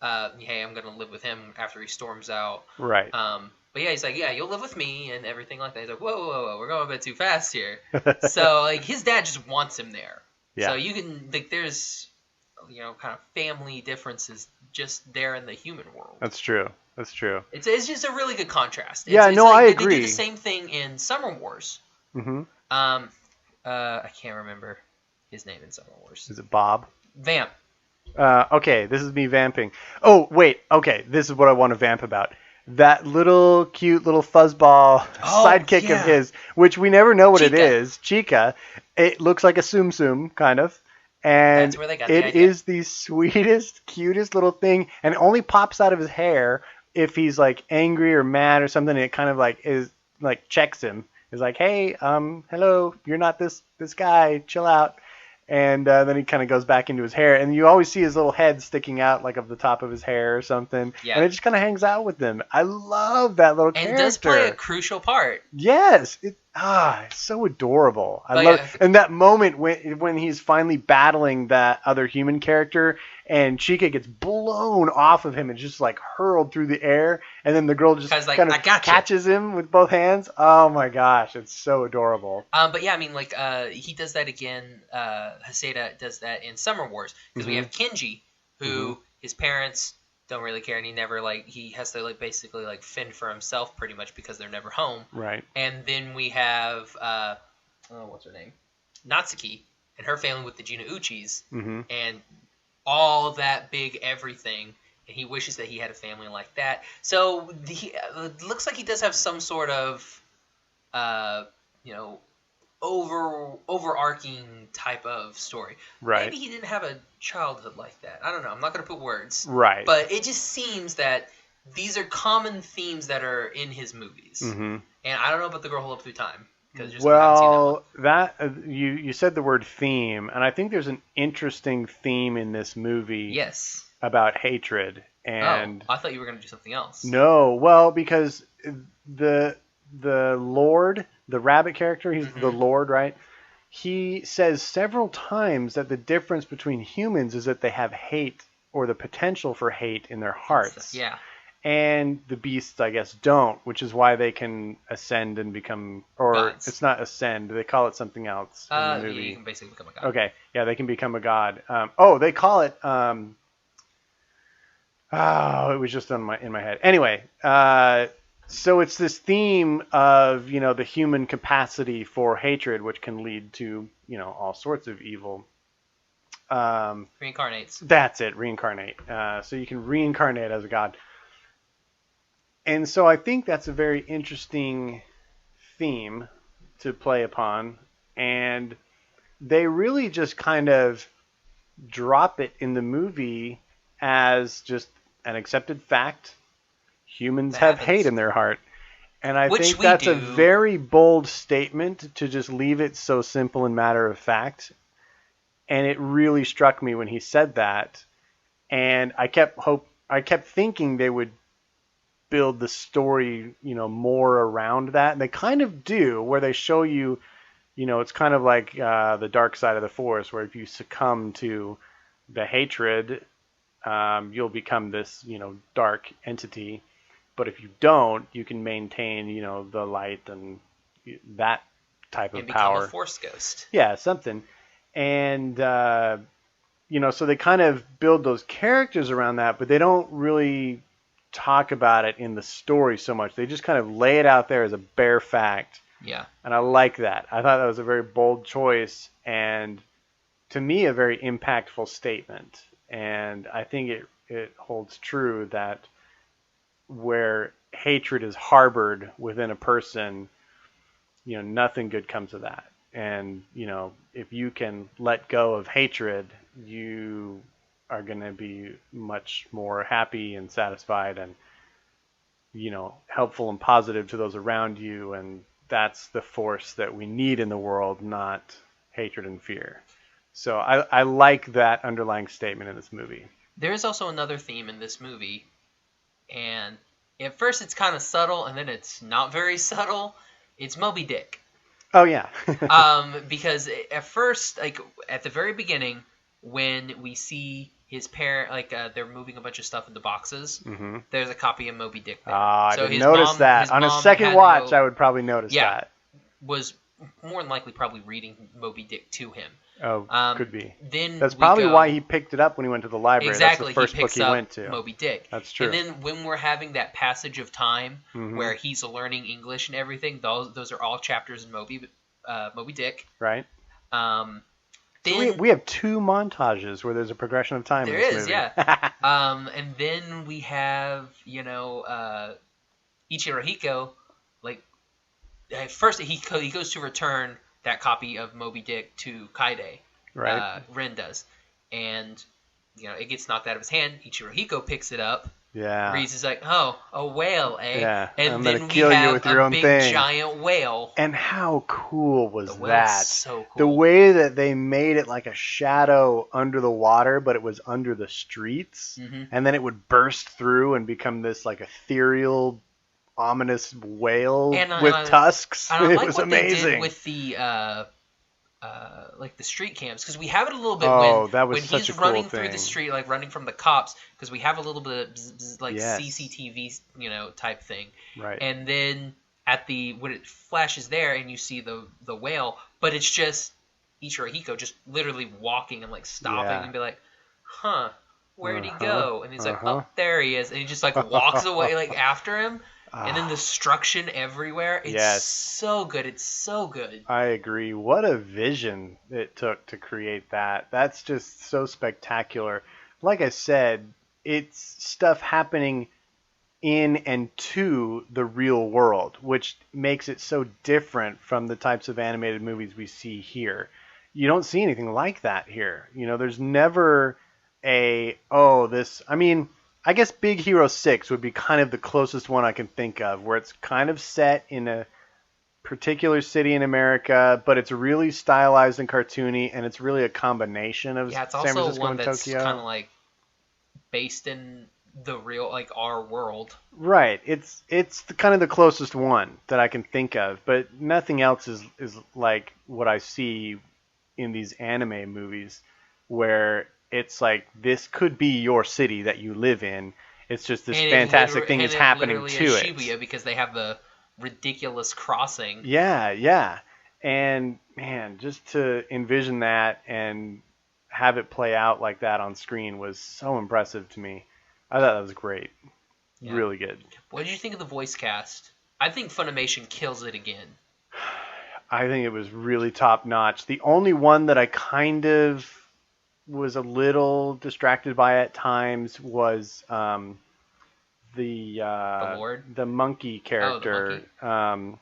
S2: "Hey, I'm gonna live with him" after he storms out. Right. But yeah, he's like, "Yeah, you'll live with me," and everything like that. He's like, "Whoa, we're going a bit too fast here." So his dad just wants him there. Yeah. So you can there's kind of family differences just there in the human world.
S3: That's true.
S2: It's just a really good contrast.
S3: I agree.
S2: They do the same thing in Summer Wars. Mm-hmm. I can't remember his name in Summer Wars.
S3: Is it Bob?
S2: Vamp.
S3: Okay, this is me vamping. Oh, wait. Okay, this is what I want to vamp about. That little cute little fuzzball sidekick of his, which we never know what it is. Chica. It looks like a Tsum Tsum, kind of. And
S2: that's where they got the idea.
S3: It is the sweetest, cutest little thing, and it only pops out of his hair if he's like angry or mad or something. And it kind of checks him. It's like, hey, hello, you're not this guy, chill out. And then he kind of goes back into his hair, and you always see his little head sticking out like of the top of his hair or something. Yeah. And it just kind of hangs out with them. I love that little character.
S2: And does play a crucial part.
S3: Yes. It's so adorable. I love it. And that moment when he's finally battling that other human character, and Chica gets blown off of him and just like hurled through the air, and then the girl just kind of catches him with both hands. Oh my gosh, it's so adorable.
S2: But yeah, I mean, he does that again. Hosoda does that in Summer Wars because we have Kenji, who his parents don't really care, and he never he has to basically fend for himself pretty much because they're never home. Right. And then we have what's her name, Natsuki, and her family with the Jinauchis, and all of that big everything, and he wishes that he had a family like that. So it looks like he does have some sort of overarching type of story. Right. Maybe he didn't have a childhood like that. I don't know. I'm not going to put words. Right. But it just seems that these are common themes that are in his movies. Mm-hmm. And I don't know about The Girl Who Loved Through Time.
S3: Well, you said the word theme, and I think there's an interesting theme in this movie. Yes. About hatred. And
S2: I thought you were going to do something else.
S3: No. Well, because the Lord, the rabbit character, he's the Lord, right? He says several times that the difference between humans is that they have hate or the potential for hate in their hearts. Yeah. And the beasts, I guess, don't, which is why they can ascend and become, or gods. It's not ascend, they call it something else in the movie.
S2: Yeah, you can basically become a god.
S3: Okay, yeah, they can become a god. They call it, it was just in my head. Anyway, so it's this theme of, the human capacity for hatred, which can lead to, all sorts of evil.
S2: Reincarnates.
S3: That's it, reincarnate. So you can reincarnate as a god. And so I think that's a very interesting theme to play upon. And they really just kind of drop it in the movie as just an accepted fact. Humans have hate in their heart. And I think that's a very bold statement to just leave it so simple and matter of fact. And it really struck me when he said that. And I kept thinking they would build the story, more around that. And they kind of do, where they show you it's kind of like the dark side of the Force, where if you succumb to the hatred, you'll become this, dark entity. But if you don't, you can maintain, the light and that type of power.
S2: Become a Force ghost.
S3: Yeah, something. And, so they kind of build those characters around that, but they don't really talk about it in the story so much. They just kind of lay it out there as a bare fact.
S2: Yeah.
S3: And I like that. I thought that was a very bold choice and, to me, a very impactful statement. And I think it holds true that where hatred is harbored within a person, nothing good comes of that. And, if you can let go of hatred, you are going to be much more happy and satisfied and, helpful and positive to those around you. And that's the force that we need in the world, not hatred and fear. So I like that underlying statement in this movie.
S2: There is also another theme in this movie, and at first it's kind of subtle, and then it's not very subtle. It's Moby Dick.
S3: Oh, yeah.
S2: Because at first, like, at the very beginning, when we see his parent, they're moving a bunch of stuff into boxes, there's a copy of Moby Dick there.
S3: I didn't notice that. On a second watch, I would probably notice that.
S2: Was more than likely probably reading Moby Dick to him.
S3: Oh, could be.
S2: Then
S3: that's probably why he picked it up when he went to the library.
S2: Exactly,
S3: that's the first book he went to.
S2: Moby Dick.
S3: That's true.
S2: And then when we're having that passage of time where he's learning English and everything, those are all chapters in Moby Dick.
S3: Right.
S2: Then
S3: so we have 2 montages where there's a progression of time.
S2: There
S3: in this
S2: is,
S3: movie.
S2: yeah. And then we have Ichiro Hiko. Like, at first he goes to return that copy of Moby Dick to Kaide.
S3: Right.
S2: Ren does. And, it gets knocked out of his hand. Ichiro Hiko picks it up.
S3: Yeah.
S2: Reads is like, oh, a whale, eh?
S3: Yeah.
S2: And
S3: I'm
S2: then
S3: gonna kill you with your own
S2: big
S3: thing.
S2: giant whale.
S3: And how cool was
S2: The whale's
S3: that?
S2: so cool.
S3: The way that they made it like a shadow under the water, but it was under the streets. And then it would burst through and become this like ethereal, ominous whale with tusks.
S2: And I like
S3: was
S2: what
S3: amazing.
S2: they did with the the street cams, because we have it a little bit when
S3: such
S2: he's
S3: a cool
S2: running
S3: thing.
S2: through the street, like running from the cops, because we have a little bit of bzz, bzz, like
S3: Yes.
S2: CCTV, type thing.
S3: Right.
S2: And then when it flashes there and you see the whale, but it's just Ichiro Hiko just literally walking and like stopping and be like, huh, where'd he go? And he's like, oh, there he is, and he just like walks away like after him. And then destruction everywhere. It's so good. It's so good.
S3: I agree. What a vision it took to create that. That's just so spectacular. Like I said, it's stuff happening in and to the real world, which makes it so different from the types of animated movies we see here. You don't see anything like that here. There's never I guess Big Hero 6 would be kind of the closest one I can think of, where it's kind of set in a particular city in America, but it's really stylized and cartoony, and it's really a combination of San Francisco and Tokyo.
S2: It's also one that's kind of like based in the real, like, our world.
S3: Right. It's kind of the closest one that I can think of, but nothing else is like what I see in these anime movies, where it's like, this could be your city that you live in. It's just this fantastic thing is happening to it.
S2: Shibuya, because they have the ridiculous crossing.
S3: Yeah. And, man, just to envision that and have it play out like that on screen was so impressive to me. I thought that was great. Yeah. Really good.
S2: What did you think of the voice cast? I think Funimation kills it again.
S3: I think it was really top notch. The only one that I kind of was a little distracted by at times was the monkey character.
S2: Oh, the monkey.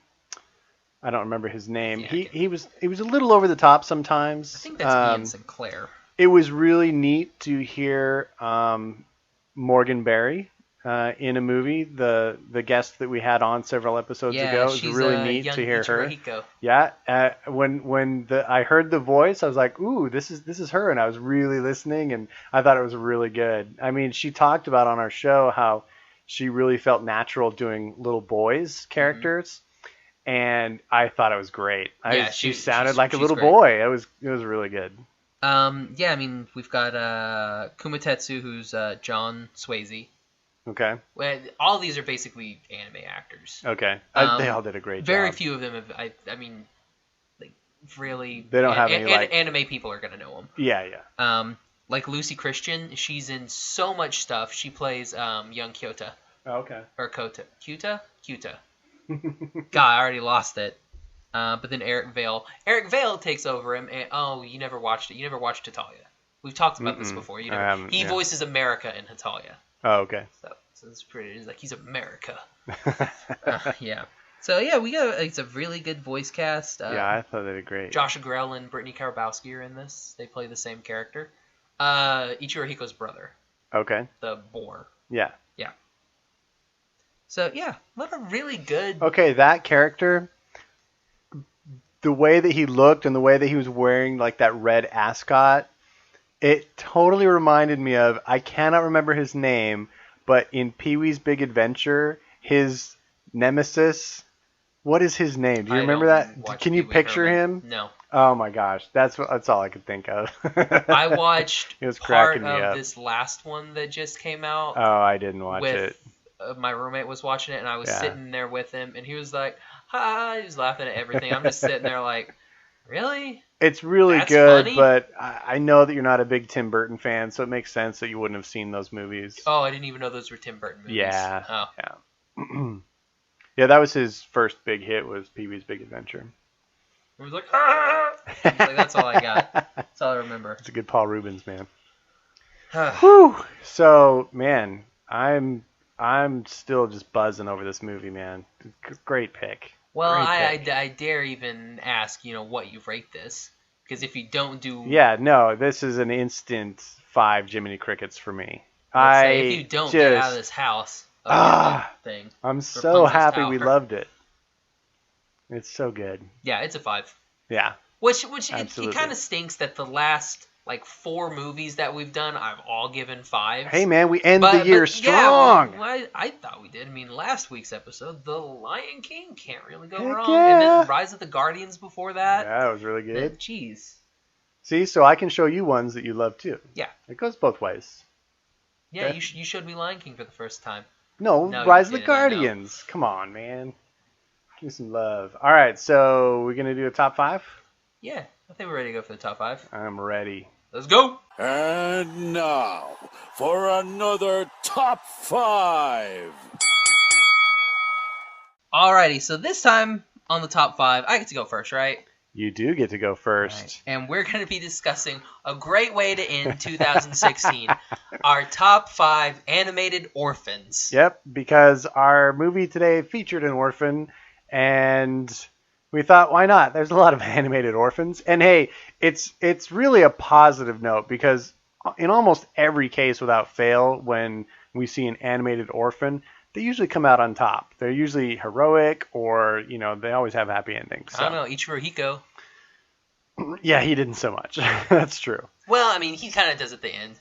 S3: I don't remember his name. Yeah, he was a little over the top sometimes.
S2: I think that's Ian Sinclair.
S3: It was really neat to hear Morgan Berry in a movie, the guest that we had on several episodes ago. It was really neat to hear her.
S2: Hiko.
S3: Yeah, when I heard the voice, I was like, "Ooh, this is her," and I was really listening, and I thought it was really good. I mean, she talked about on our show how she really felt natural doing little boys characters, and I thought it was great. She sounded like a little
S2: great.
S3: boy. It was really good.
S2: Yeah, I mean, we've got Kumatetsu, who's John Swayze.
S3: Okay.
S2: Well, all of these are basically anime actors.
S3: Okay. They all did a great job.
S2: Very few of them have. I mean, like really.
S3: They don't have any
S2: anime people are gonna know them.
S3: Yeah.
S2: Like Lucy Christian, she's in so much stuff. She plays young Kyota.
S3: Oh, okay.
S2: Or Kota. Kyuta. God, I already lost it. But then Eric Vale. Eric Vale takes over him. And, you never watched it. You never watched Hatalia. We've talked about this before. He voices America in Hatalia.
S3: Oh, okay.
S2: So it's pretty. It's like he's America. Yeah. So yeah, it's a really good voice cast.
S3: Yeah, I thought they did great.
S2: Josh Grell and Brittany Karabowski are in this. They play the same character. Ichiro Hiko's brother.
S3: Okay.
S2: The boar.
S3: Yeah.
S2: Yeah. So yeah, what a really good.
S3: Okay, that character, the way that he looked and the way that he was wearing like that red ascot, it totally reminded me of, I cannot remember his name, but in Pee-wee's Big Adventure, his nemesis, what is his name? Do you remember that? Can you picture him?
S2: No.
S3: Oh my gosh, that's all I could think of.
S2: I watched
S3: it was cracking
S2: part
S3: me
S2: of
S3: up.
S2: this last one that just came out.
S3: Oh, I didn't watch it.
S2: My roommate was watching it, and I was sitting there with him, and he was like, "Ha!" He was laughing at everything. I'm just sitting there like, "Really?"
S3: It's really
S2: That's
S3: good,
S2: funny?
S3: but I know that you're not a big Tim Burton fan, so it makes sense that you wouldn't have seen those movies.
S2: Oh, I didn't even know those were Tim Burton movies.
S3: Yeah.
S2: Oh.
S3: Yeah. Yeah, that was his first big hit, was Pee-wee's Big Adventure.
S2: He was like, "Ah!" He was like, that's all I got. That's all I remember.
S3: It's a good Paul Rubens, man. Whew. So, man, I'm still just buzzing over this movie, man. Great pick.
S2: Well,
S3: Great pick.
S2: I dare even ask, what you rate this. Because if you don't do...
S3: Yeah, no, this is an instant 5 Jiminy Crickets for me.
S2: Let's say if you don't get out of this house... thing.
S3: I'm so happy we loved it. It's so good.
S2: Yeah, it's a 5.
S3: Yeah.
S2: Which it kind of stinks that the last 4 movies that we've done, I've all given 5s.
S3: Hey man, we end the year strong.
S2: Yeah, I thought we did. I mean, last week's episode, The Lion King, can't really go
S3: Heck
S2: wrong.
S3: yeah.
S2: And then Rise of the Guardians before that.
S3: Yeah, that was really good.
S2: Jeez.
S3: See, so I can show you ones that you love too.
S2: Yeah.
S3: It goes both ways.
S2: Yeah, okay. You showed me Lion King for the first time.
S3: No, Rise of the Guardians. Come on, man. Give me some love. All right, so we're going to do a top 5?
S2: Yeah, I think we're ready to go for the top 5.
S3: I'm ready.
S2: Let's go.
S1: And now for another top 5.
S2: Alrighty, so this time on the top 5, I get to go first, right?
S3: You do get to go first.
S2: Right. And we're going to be discussing a great way to end 2016. Our top 5 animated orphans.
S3: Yep, because our movie today featured an orphan, and we thought, why not? There's a lot of animated orphans. And hey, it's really a positive note, because in almost every case without fail, when we see an animated orphan, they usually come out on top. They're usually heroic, or, they always have happy endings. So.
S2: I don't know, Ichiro Hiko.
S3: Yeah, he didn't so much. That's true.
S2: Well, I mean, he kind of does at the end.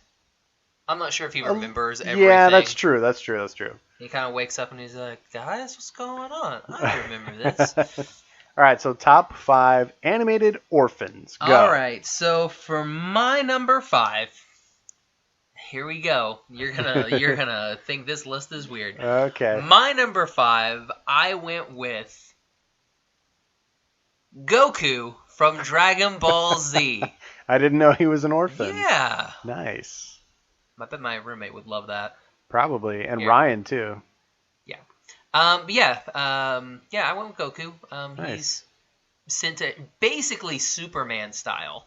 S2: I'm not sure if he remembers everything.
S3: Yeah, that's true.
S2: He kind of wakes up and he's like, guys, what's going on? I remember this.
S3: All right, so top 5 animated orphans. Go.
S2: All right, so for my number 5, here we go. You're gonna think this list is weird.
S3: Okay.
S2: My number 5, I went with Goku from Dragon Ball Z.
S3: I didn't know he was an orphan.
S2: Yeah.
S3: Nice.
S2: I bet my roommate would love that.
S3: Probably, and Ryan too.
S2: Yeah. I went with Goku.
S3: Nice.
S2: He's sent to basically Superman style.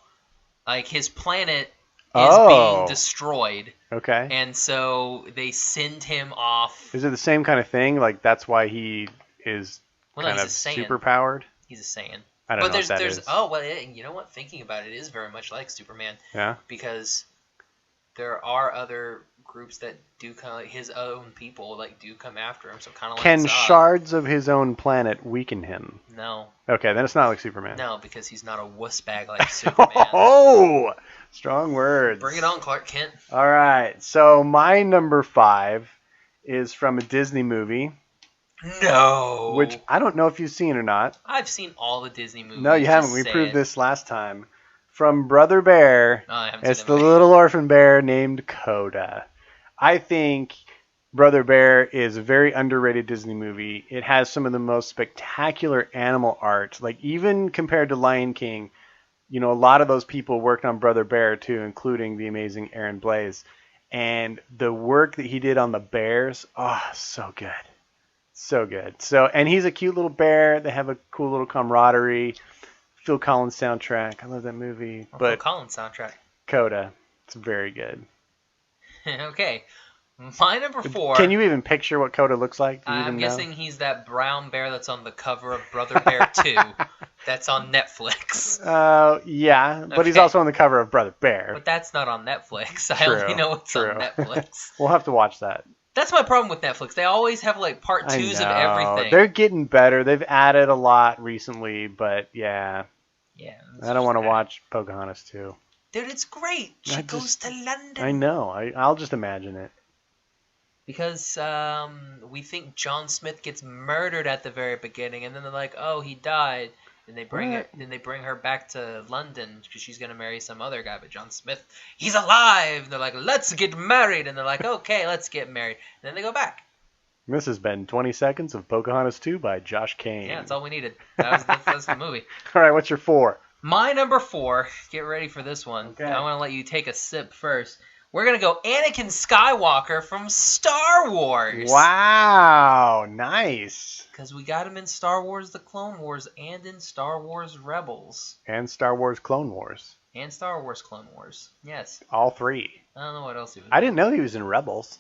S2: Like, his planet is being destroyed.
S3: Okay.
S2: And so they send him off.
S3: Is it the same kind of thing? Like, that's why he is kind of super powered?
S2: He's a Saiyan.
S3: I don't know what that is.
S2: Oh, well, you know what? Thinking about it is very much like Superman.
S3: Yeah.
S2: Because there are other groups that do kind of like his own people do come after him. So kind of like
S3: Can shards of his own planet weaken him?
S2: No.
S3: Okay, then it's not like Superman.
S2: No, because he's not a wuss bag like Superman.
S3: Oh, strong words.
S2: Bring it on, Clark Kent.
S3: All right, so my number 5 is from a Disney movie.
S2: No.
S3: Which I don't know if you've seen or not.
S2: I've seen all the Disney movies.
S3: No, you haven't. We proved this last time. From Brother Bear, it's the little orphan bear named Coda. I think Brother Bear is a very underrated Disney movie. It has some of the most spectacular animal art. Like, even compared to Lion King, a lot of those people worked on Brother Bear too, including the amazing Aaron Blaise. And the work that he did on the bears, so good. So good. And he's a cute little bear. They have a cool little camaraderie. Phil Collins soundtrack. I love that movie.
S2: Phil Collins soundtrack.
S3: Coda. It's very good.
S2: Okay. My number 4.
S3: Can you even picture what Coda looks like?
S2: I'm guessing he's that brown bear that's on the cover of Brother Bear 2. That's on Netflix.
S3: Yeah, but he's also on the cover of Brother Bear.
S2: But that's not on Netflix. I only know it's on Netflix.
S3: We'll have to watch that.
S2: That's my problem with Netflix. They always have like part 2s of everything.
S3: They're getting better. They've added a lot recently, but yeah.
S2: Yeah.
S3: I don't want to watch Pocahontas 2.
S2: Dude, it's great. She goes to London.
S3: I know. I'll just imagine it.
S2: Because we think John Smith gets murdered at the very beginning, and then they're like, "Oh, he died." And they bring her back to London because she's gonna marry some other guy. But John Smith, he's alive. And they're like, "Let's get married." And they're like, "Okay, let's get married." And then they go back.
S3: This has been 20 seconds of Pocahontas 2 by Josh Kane.
S2: Yeah, that's all we needed. That's the movie.
S3: All right, what's your 4?
S2: My number 4. Get ready for this one. Okay. I want to let you take a sip first. We're going to go Anakin Skywalker from Star Wars.
S3: Wow, nice.
S2: Because we got him in Star Wars The Clone Wars and in Star Wars Rebels.
S3: And Star Wars Clone Wars.
S2: And Star Wars Clone Wars, yes.
S3: All 3.
S2: I don't know what else he was in.
S3: I didn't know he was in Rebels.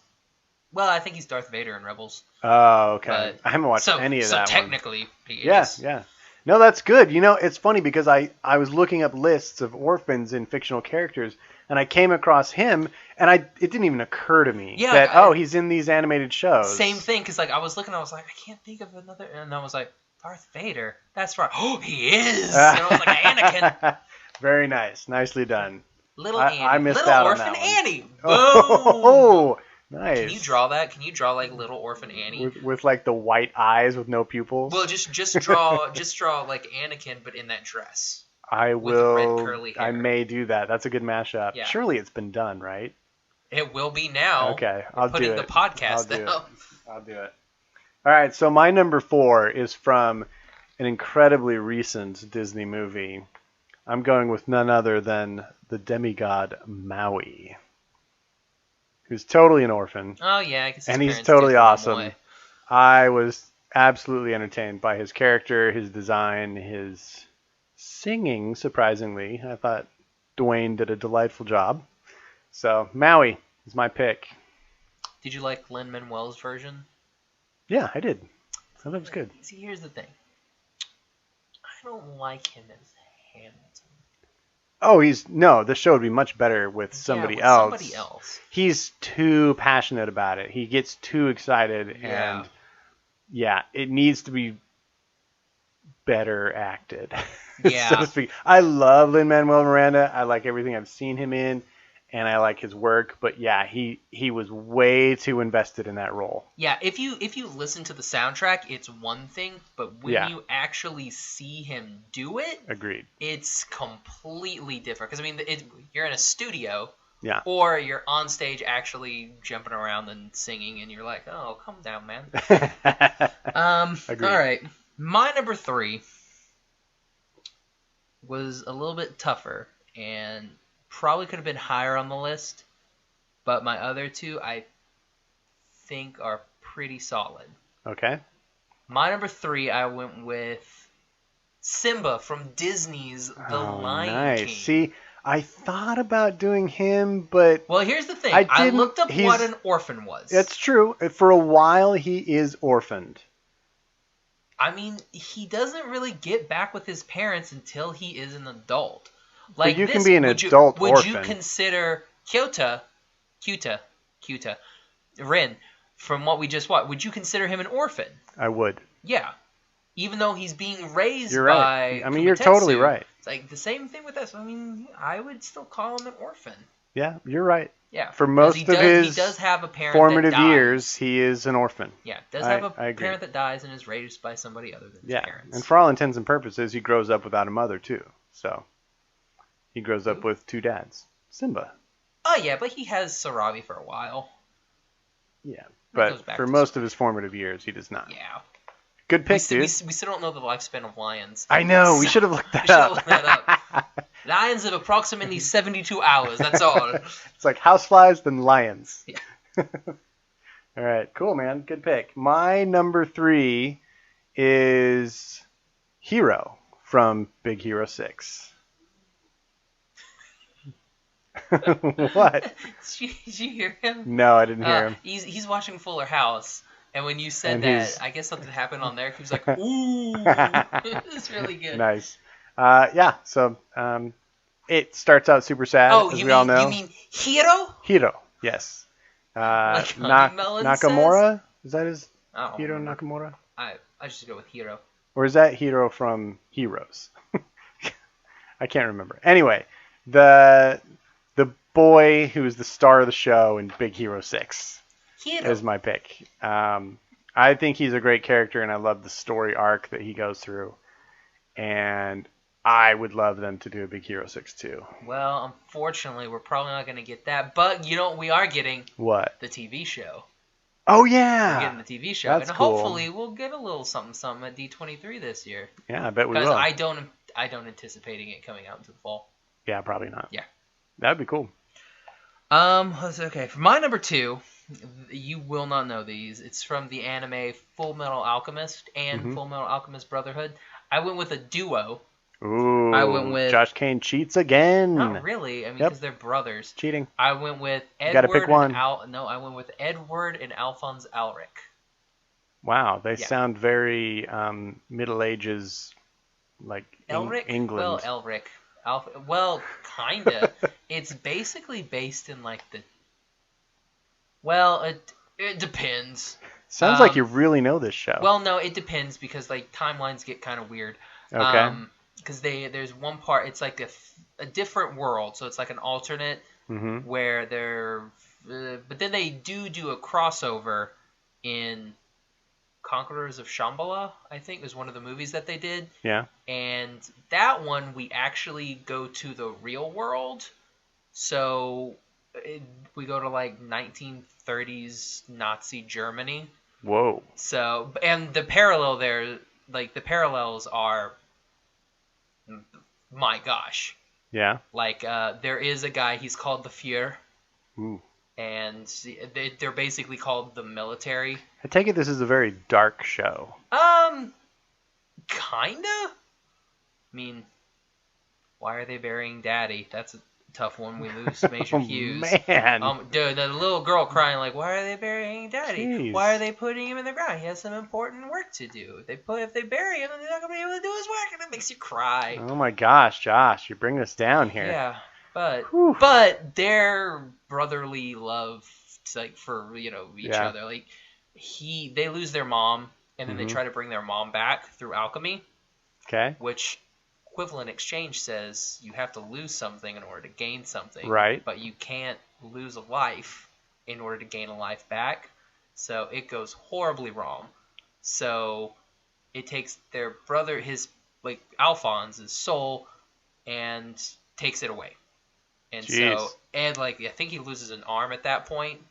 S2: Well, I think he's Darth Vader in Rebels.
S3: Oh, okay. I haven't watched any of that
S2: So technically, he
S3: is. Yeah. No, that's good. It's funny because I was looking up lists of orphans in fictional characters, and I came across him, and it didn't even occur to me that, he's in these animated shows.
S2: Same thing, because I was looking, I was like, I can't think of another, and I was like, Darth Vader? That's right. Oh, he is! And I was like, Anakin.
S3: Very nice. Nicely done.
S2: Little Annie.
S3: I missed
S2: Little
S3: out
S2: Orphan
S3: on that
S2: Annie. Boom!
S3: Oh, nice.
S2: Can you draw that? Can you draw like Little Orphan Annie?
S3: With like the white eyes with no pupils?
S2: Well, just draw like Anakin, but in that dress.
S3: I will.
S2: With red curly hair.
S3: I may do that. That's a good mashup.
S2: Yeah.
S3: Surely it's been done, right?
S2: It will be now.
S3: Okay, I'll do it.
S2: Putting the podcast out.
S3: I'll do it. All right, so my number 4 is from an incredibly recent Disney movie. I'm going with none other than the demigod Maui, who's totally an orphan.
S2: Oh yeah, I guess.
S3: And he's totally awesome. I was absolutely entertained by his character, his design, his singing. Surprisingly, I thought Dwayne did a delightful job. So Maui is my pick.
S2: Did you like Lin-Manuel's version?
S3: Yeah, I did. I thought it was good.
S2: See, here's the thing. I don't like him as Hamilton.
S3: Oh, the show would be much better with somebody else.
S2: Somebody else.
S3: He's too passionate about it. He gets too excited, and it needs to be better acted.
S2: Yeah.
S3: So to speak. I love Lin-Manuel Miranda. I like everything I've seen him in, and I like his work. But yeah, he was way too invested in that role.
S2: Yeah, if you listen to the soundtrack, it's one thing, but when you actually see him do it,
S3: agreed,
S2: it's completely different. Because I mean, you're in a studio,
S3: or
S2: you're on stage actually jumping around and singing, and you're like, oh, calm down, man.
S3: Agreed.
S2: All right, my number 3 was a little bit tougher and probably could have been higher on the list, but my other 2 I think are pretty solid.
S3: Okay.
S2: My number 3, I went with Simba from Disney's The Lion King.
S3: See, I thought about doing him, but
S2: well, here's the thing. I looked up what an orphan was.
S3: That's true. For a while, he is orphaned.
S2: I mean, he doesn't really get back with his parents until he is an adult.
S3: Like, but you can be an adult orphan.
S2: Would you consider Kyota, Rin, from what we just watched, would you consider him an orphan?
S3: I would.
S2: Yeah. Even though he's being raised
S3: you're
S2: by
S3: right. I mean, you're totally right.
S2: It's like the same thing with us. I mean, I would still call him an orphan.
S3: Yeah, you're right.
S2: Yeah.
S3: For most of his
S2: he does have a parent
S3: formative
S2: that dies.
S3: years, he is an orphan.
S2: Yeah, does have a parent that dies and is raised by somebody other than his parents.
S3: And for all intents and purposes, he grows up without a mother too. So he grows up with 2 dads. Simba.
S2: Oh yeah, but he has Sarabi for a while.
S3: Yeah, but for most of his formative years, he does not.
S2: Yeah.
S3: Good pick, dude.
S2: We still don't know the lifespan of lions.
S3: I know. We should have looked that up.
S2: Lions live approximately 72 hours. That's all.
S3: It's like houseflies, then lions.
S2: Yeah.
S3: All right. Cool, man. Good pick. My number 3 is Hero from Big Hero 6. What?
S2: Did you hear him?
S3: No, I didn't hear him.
S2: He's watching Fuller House. And when you said that, I guess something happened on there. He was like, ooh. It's really good.
S3: Nice. Yeah, so it starts out super sad, as we all know.
S2: You mean Hiro?
S3: Hiro, yes.
S2: Like Nakamura?
S3: Says? Is that his? Hiro Nakamura?
S2: I just go with Hiro.
S3: Or is that Hiro from Heroes? I can't remember. Anyway, the boy who is the star of the show in Big Hero 6. Is my pick. I think he's a great character, and I love the story arc that he goes through. And I would love them to do a Big Hero 6 too.
S2: Well, unfortunately, we're probably not going to get that. But, we are getting...
S3: What?
S2: The TV show.
S3: Oh, yeah!
S2: We're getting the TV show.
S3: That's cool.
S2: Hopefully we'll get a little something at D23 this year.
S3: Yeah, I bet we will.
S2: Because I don't anticipating it coming out into the fall.
S3: Yeah, probably not.
S2: Yeah.
S3: That'd be cool.
S2: Okay. For my number 2... You will not know these. It's from the anime Full Metal Alchemist and Full Metal Alchemist Brotherhood. I went with a duo.
S3: Ooh.
S2: I went with
S3: Josh Kane cheats again.
S2: Not really. I mean, because they're brothers.
S3: Cheating.
S2: I went with Edward.
S3: Got to pick one.
S2: I went with Edward and Alphonse Elric.
S3: Wow, they sound very Middle Ages, like
S2: Elric?
S3: England.
S2: Well, Elric. Kinda. It's basically based in like the. Well, it depends.
S3: Sounds like you really know this show.
S2: Well, no, it depends because like timelines get kind of weird.
S3: Okay.
S2: Because there's one part, it's like a different world, so it's like an alternate where they're. But then they do a crossover in Conquerors of Shambhala, I think was one of the movies that they did.
S3: Yeah.
S2: And that one we actually go to the real world, so. We go to like 1930s Nazi Germany.
S3: Whoa.
S2: So, and the parallel there, like the parallels are, my gosh.
S3: Yeah.
S2: Like there is a guy, he's called the Führer.
S3: Ooh.
S2: And they're basically called the military.
S3: I take it this is a very dark show.
S2: Kinda. I mean, why are they burying Daddy? That's a tough one. We lose Major Hughes.
S3: Man.
S2: Dude, the little girl crying like, why are they burying Daddy?
S3: Jeez.
S2: Why are they putting him in the ground? He has some important work to do. If they bury him, then they're not gonna be able to do his work, and it makes you cry.
S3: Oh my gosh, Josh, you're bringing us down here.
S2: Yeah, but their brotherly love, like for each other, like they lose their mom, and then they try to bring their mom back through alchemy.
S3: Okay.
S2: Which equivalent exchange says you have to lose something in order to gain something.
S3: Right.
S2: But you can't lose a life in order to gain a life back. So it goes horribly wrong. So it takes their brother, Alphonse's soul, and takes it away. And
S3: Jeez.
S2: so, and I think he loses an arm at that point.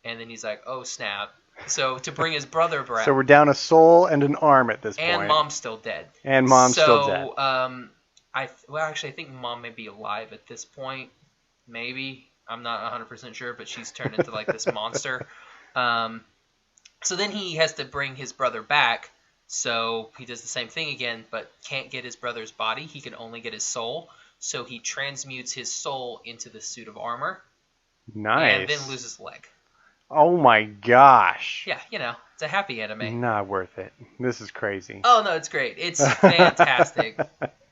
S2: And then he's like, oh snap. So to bring his brother back.
S3: So we're down a soul and an arm at this point.
S2: And mom's still dead.
S3: Still dead.
S2: I think mom may be alive at this point. Maybe. I'm not 100% sure, but she's turned into this monster. So then he has to bring his brother back. So he does the same thing again, but can't get his brother's body. He can only get his soul. So he transmutes his soul into the suit of armor.
S3: Nice.
S2: And then loses a leg.
S3: Oh my gosh.
S2: Yeah, it's a happy anime.
S3: Not worth it. This is crazy.
S2: Oh, no, it's great. It's fantastic.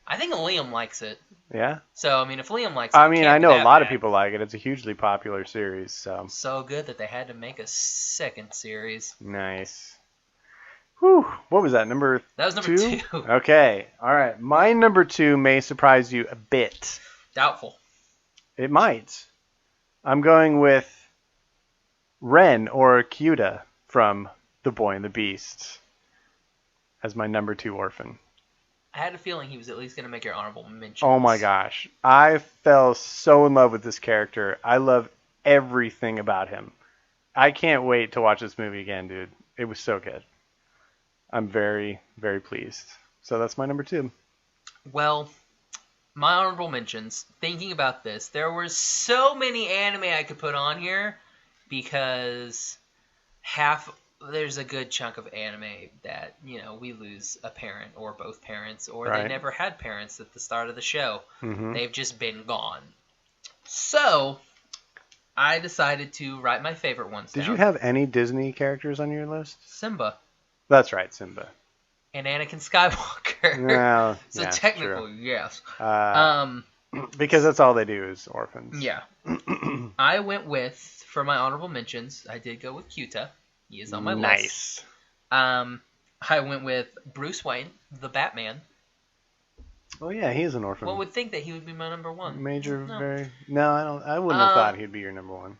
S2: I think Liam likes it.
S3: Yeah?
S2: So, if Liam likes it,
S3: I know a lot of people like it. It's a hugely popular series.
S2: So good that they had to make a second series.
S3: Nice. Whew. What was that,
S2: That was number 2.
S3: Okay. All right. My number 2 may surprise you a bit.
S2: Doubtful.
S3: It might. I'm going with Ren or Kyuta from The Boy and the Beast as my number 2 orphan.
S2: I had a feeling he was at least going to make your honorable mentions.
S3: Oh my gosh. I fell so in love with this character. I love everything about him. I can't wait to watch this movie again, dude. It was so good. I'm very, very pleased. So that's my number 2.
S2: Well, my honorable mentions, thinking about this, there were so many anime I could put on here because there's a good chunk of anime that, we lose a parent or both parents, or they never had parents at the start of the show. Mm-hmm. They've just been gone. So, I decided to write my favorite ones down.
S3: Did you have any Disney characters on your list?
S2: Simba.
S3: That's right, Simba.
S2: And Anakin Skywalker.
S3: No,
S2: so technically, yes.
S3: Because that's all they do is orphans.
S2: Yeah. I went with, for my honorable mentions, I did go with Kyuta. He is on my list. Nice. I went with Bruce Wayne, the Batman.
S3: Oh yeah, he is an orphan.
S2: One would think that he would be my number 1.
S3: No, I wouldn't have thought he'd be your number 1.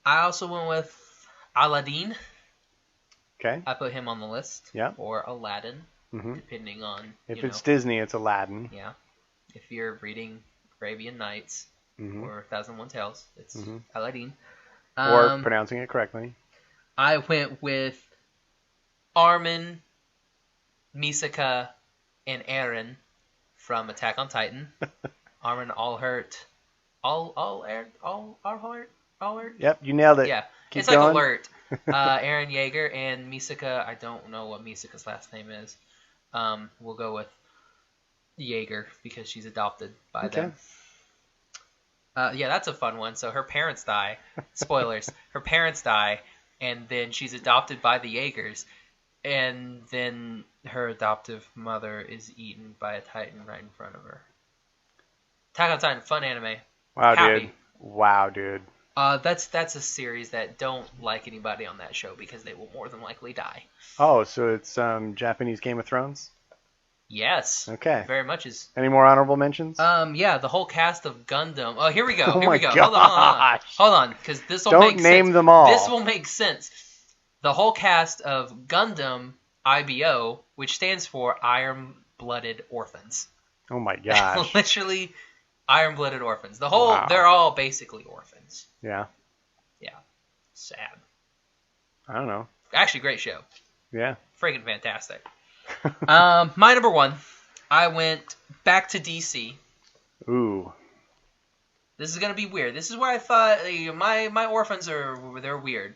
S2: I also went with Aladdin.
S3: Okay.
S2: I put him on the list.
S3: Yeah.
S2: Or Aladdin, depending on
S3: if it's Disney, it's Aladdin.
S2: Yeah. If you're reading Arabian Nights or 1001 Tales, it's Aladdin.
S3: Or pronouncing it correctly.
S2: I went with Armin, Misaka, and Eren from Attack on Titan. Armin Allhurt. Allhurt?
S3: Yep, you nailed it.
S2: Yeah.
S3: Keep
S2: it's
S3: going.
S2: like alert. Eren Yeager and Misaka. I don't know what Misaka's last name is. We'll go with Yeager because she's adopted by them. Yeah, that's a fun one. So her parents die. Spoilers. Her parents die, and then she's adopted by the Yeagers, and then her adoptive mother is eaten by a Titan right in front of her. Attack on Titan, fun anime.
S3: Wow, dude.
S2: That's a series that don't like anybody on that show because they will more than likely die.
S3: Oh, so it's Japanese Game of Thrones?
S2: Yes.
S3: Okay.
S2: Very much is.
S3: Any more honorable mentions?
S2: Yeah, the whole cast of Gundam. Oh, here we go.
S3: Here we go.
S2: Hold on, because this will make sense.
S3: Don't name them all.
S2: This will make sense. The whole cast of Gundam IBO, which stands for Iron-Blooded Orphans.
S3: Oh my gosh.
S2: Literally, Iron-Blooded Orphans. They're all basically orphans.
S3: Yeah.
S2: Yeah. Sad.
S3: I don't know.
S2: Actually, great show.
S3: Yeah.
S2: Friggin' fantastic. My number 1, I went back to DC.
S3: Ooh.
S2: This is gonna be weird. This is where I thought my orphans they're weird.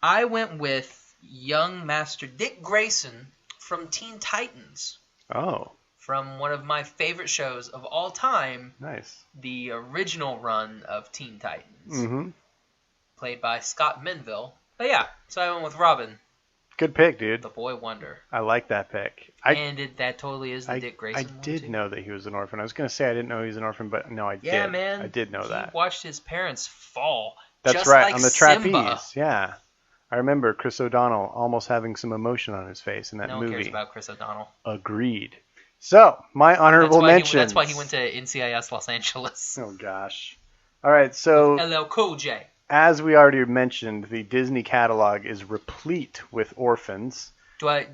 S2: I went with young Master Dick Grayson from Teen Titans.
S3: Oh.
S2: From one of my favorite shows of all time.
S3: Nice.
S2: The original run of Teen Titans.
S3: Mm-hmm.
S2: Played by Scott Menville. But yeah, so I went with Robin.
S3: Good pick, dude.
S2: The Boy Wonder.
S3: I like that pick.
S2: That totally is the Dick Grayson one,
S3: I did know that he was an orphan. I was going to say I didn't know he was an orphan, but no, I did.
S2: Yeah, man.
S3: I did know that.
S2: He watched his parents fall.
S3: That's
S2: just
S3: right,
S2: like
S3: on the
S2: Simba.
S3: trapeze. Yeah. I remember Chris O'Donnell almost having some emotion on his face in that movie.
S2: No one cares about Chris O'Donnell.
S3: Agreed. So, my honorable mentions.
S2: That's why he went to NCIS Los Angeles.
S3: Oh, gosh. All right, so...
S2: LL Cool J.
S3: As we already mentioned, the Disney catalog is replete with orphans.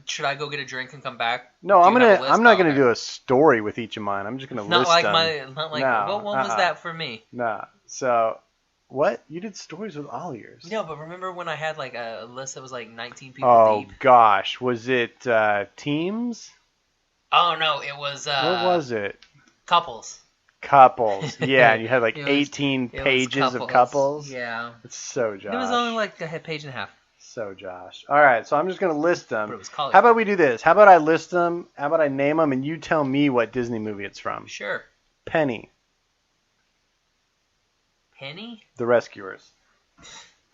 S2: Should I go get a drink and come back?
S3: No, I'm not gonna do a story with each of mine. I'm just gonna list them.
S2: Not like what one was that for me?
S3: Nah. So, what? You did stories with all yours.
S2: No, but remember when I had like a list that was like 19 people deep?
S3: Oh gosh, was it teams?
S2: Oh no, it was.
S3: What was it?
S2: Couples.
S3: Yeah, and you had like 18 pages of couples.
S2: Yeah.
S3: It's so Josh.
S2: It was only like a page and a half.
S3: So Josh. All right, so I'm just going to list them.
S2: But it was college.
S3: How about we do this? How about I list them? How about I name them and you tell me what Disney movie it's from?
S2: Sure.
S3: Penny.
S2: Penny?
S3: The Rescuers.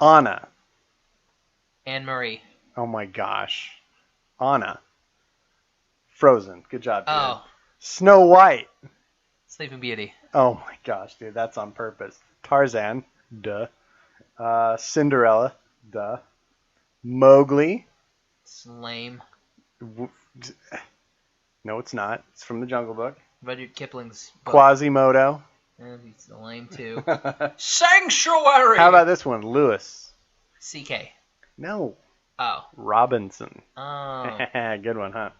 S3: Anna.
S2: Anne-Marie.
S3: Oh my gosh. Anna. Frozen. Good job, dude.
S2: Oh.
S3: Snow White.
S2: Sleeping Beauty.
S3: Oh my gosh, dude, that's on purpose. Tarzan. Duh. Cinderella. Duh. Mowgli.
S2: It's lame.
S3: No, it's not. It's from the Jungle Book.
S2: Rudyard Kipling's book.
S3: Quasimodo.
S2: He's lame too. Sanctuary!
S3: How about this one? Lewis.
S2: CK.
S3: No.
S2: Oh.
S3: Robinson.
S2: Oh.
S3: Good one, huh?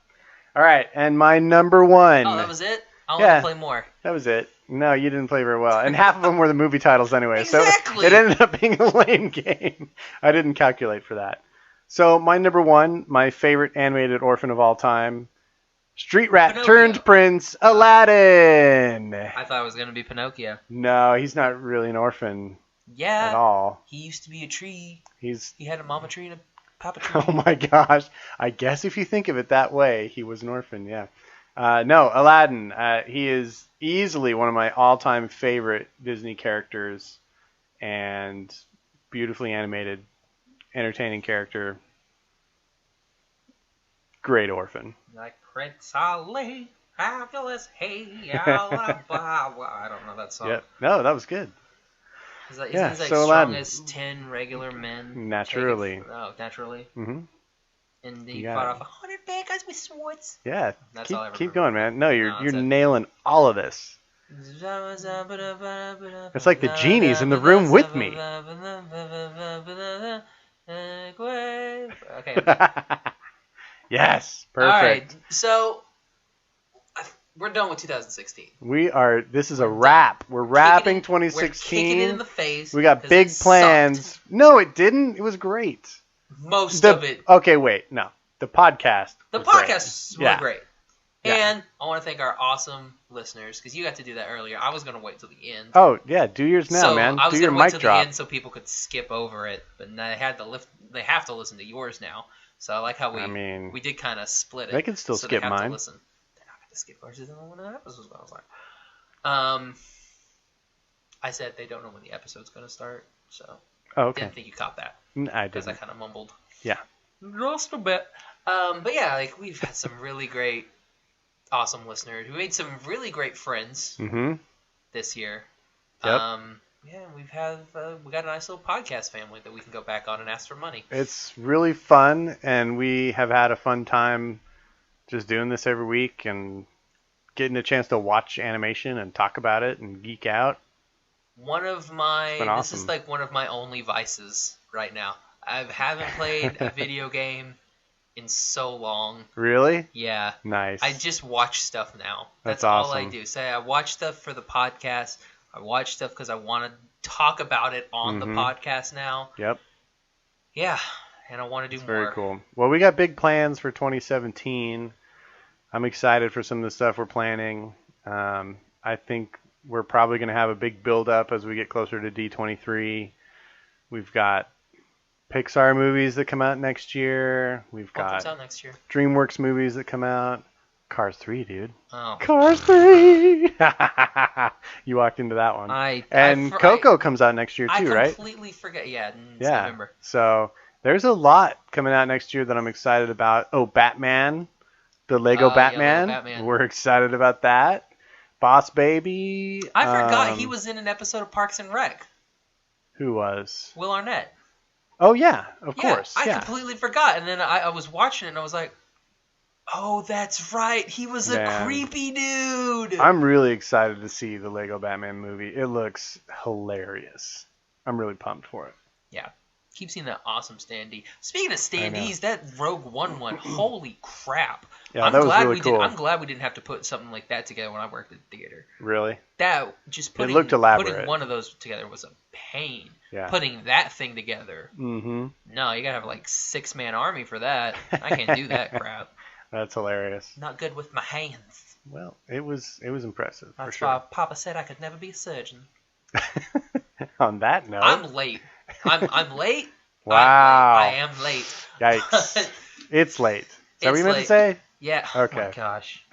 S3: All right, and my number one.
S2: Oh, that was it? I want to play more.
S3: That was it. No, you didn't play very well. And half of them were the movie titles anyway.
S2: Exactly.
S3: So it ended up being a lame game. I didn't calculate for that. So my number one, my favorite animated orphan of all time, Street Rat
S2: Pinocchio.
S3: turned Prince, Aladdin.
S2: I thought it was going to be Pinocchio.
S3: No, he's not really an orphan at all.
S2: He used to be a tree.
S3: He
S2: had a mama tree and a papa tree.
S3: Oh my gosh. I guess if you think of it that way, he was an orphan, yeah. No, Aladdin. He is easily one of my all-time favorite Disney characters and beautifully animated, entertaining character. Great orphan.
S2: Like Prince Ali, fabulous, hey, I don't know that song.
S3: Yeah. No, that was good.
S2: Isn't he like
S3: so
S2: strong
S3: Aladdin.
S2: as 10 regular men?
S3: Naturally.
S2: Naturally.
S3: Mm-hmm.
S2: And he fought off 100 bad guys with swords.
S3: Yeah.
S2: That's all I
S3: keep
S2: remember.
S3: going, man. No, you're nailing all of this. It's like the genie's in the room with me.
S2: Okay.
S3: Yes, perfect.
S2: All right, so we're done with 2016.
S3: We are. This is a wrap. We're wrapping 2016.
S2: We're kicking it in the face.
S3: We got big plans.
S2: Sucked.
S3: No, it didn't. It was great.
S2: Most of it.
S3: Okay, wait. No, the podcast.
S2: The podcast was great.
S3: Yeah.
S2: And I want to thank our awesome listeners because you got to do that earlier. I was going to wait till the end.
S3: Oh yeah, do yours now, man.
S2: I was
S3: do your
S2: going to wait
S3: mic
S2: till
S3: drop.
S2: the end so people could skip over it, but they have to listen to yours now. So I like how we did kind of split it.
S3: They can still skip
S2: they have
S3: mine.
S2: To listen. They're not going to skip ours. They don't know when the episode's going to start. I said they don't know when the episode's going to start, so
S3: okay.
S2: Didn't think you caught that.
S3: I did.
S2: Because I kind of mumbled.
S3: Yeah.
S2: Just a bit. But yeah, like we've had some really great, awesome listeners. We made some really great friends this year.
S3: Yep.
S2: Yeah, we got a nice little podcast family that we can go back on and ask for money.
S3: It's really fun, and we have had a fun time just doing this every week and getting a chance to watch animation and talk about it and geek out.
S2: This is like one of my only vices right now. I haven't played a video game in so long.
S3: Really?
S2: Yeah.
S3: Nice.
S2: I just watch stuff now.
S3: That's
S2: all
S3: awesome.
S2: I do. Say I watch stuff for the podcast. I watch stuff because I want to talk about it on the podcast now.
S3: Yep.
S2: Yeah, and I want to do more.
S3: Very cool. Well, we got big plans for 2017. I'm excited for some of the stuff we're planning. I think we're probably going to have a big build-up as we get closer to D23. We've got Pixar movies that come out next year. We've got
S2: comes out next year?
S3: DreamWorks movies that come out. Cars 3, dude.
S2: Oh.
S3: Cars 3! You walked into that one. And Coco comes out next year too, right?
S2: I completely forget. Yeah, it's November.
S3: So there's a lot coming out next year that I'm excited about. Oh, Batman. The Lego Batman.
S2: Lego Batman.
S3: We're excited about that. Boss Baby.
S2: I forgot he was in an episode of Parks and Rec.
S3: Who was?
S2: Will Arnett.
S3: Oh, yeah. Of course.
S2: I completely forgot. And then I was watching it and I was like, oh, that's right. He was a creepy dude.
S3: I'm really excited to see the Lego Batman movie. It looks hilarious. I'm really pumped for it.
S2: Yeah. Keep seeing that awesome standee. Speaking of standees, that Rogue One, holy crap.
S3: Yeah, that was really cool.
S2: I'm glad we didn't have to put something like that together when I worked at the theater.
S3: Really?
S2: That just putting,
S3: it looked elaborate.
S2: Putting one of those together was a pain.
S3: Yeah.
S2: Putting that thing together.
S3: Mm-hmm.
S2: No, you gotta have like 6-man army for that. I can't do that crap.
S3: That's hilarious.
S2: Not good with my hands.
S3: Well, it was impressive.
S2: That's
S3: for sure.
S2: why Papa said I could never be a surgeon.
S3: On that note,
S2: I'm late. I'm late.
S3: Wow.
S2: I am late.
S3: Yikes. It's late. Is that what you meant to say?
S2: Yeah.
S3: Okay.
S2: Oh my gosh.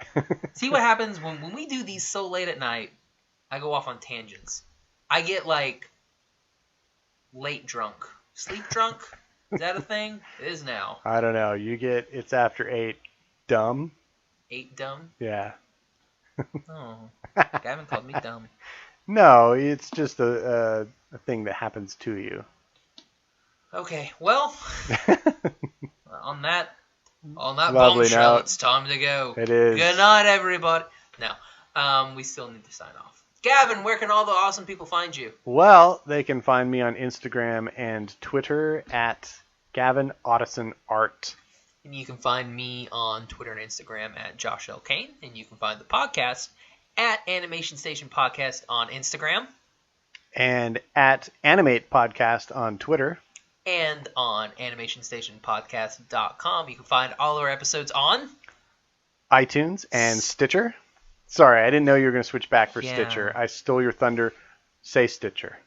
S2: See what happens when we do these so late at night, I go off on tangents. I get like late drunk. Sleep drunk? Is that a thing? It is now.
S3: I don't know. It's after 8 dumb.
S2: 8 dumb?
S3: Yeah.
S2: Oh. Gavin called me dumb.
S3: No, it's just a thing that happens to you.
S2: Okay, well, on that
S3: Lovely
S2: bombshell,
S3: note.
S2: it's time to go.
S3: It is.
S2: Good night, everybody. No, we still need to sign off. Gavin, where can all the awesome people find you?
S3: Well, they can find me on Instagram and Twitter at Gavin Otteson Art.
S2: And you can find me on Twitter and Instagram at Josh L. Kane. And you can find the podcast at Animation Station Podcast on Instagram.
S3: And at Animate Podcast on Twitter.
S2: And on AnimationStationPodcast.com. You can find all our episodes on
S3: iTunes and Stitcher. Sorry, I didn't know you were going to switch back for Stitcher. I stole your thunder. Say Stitcher.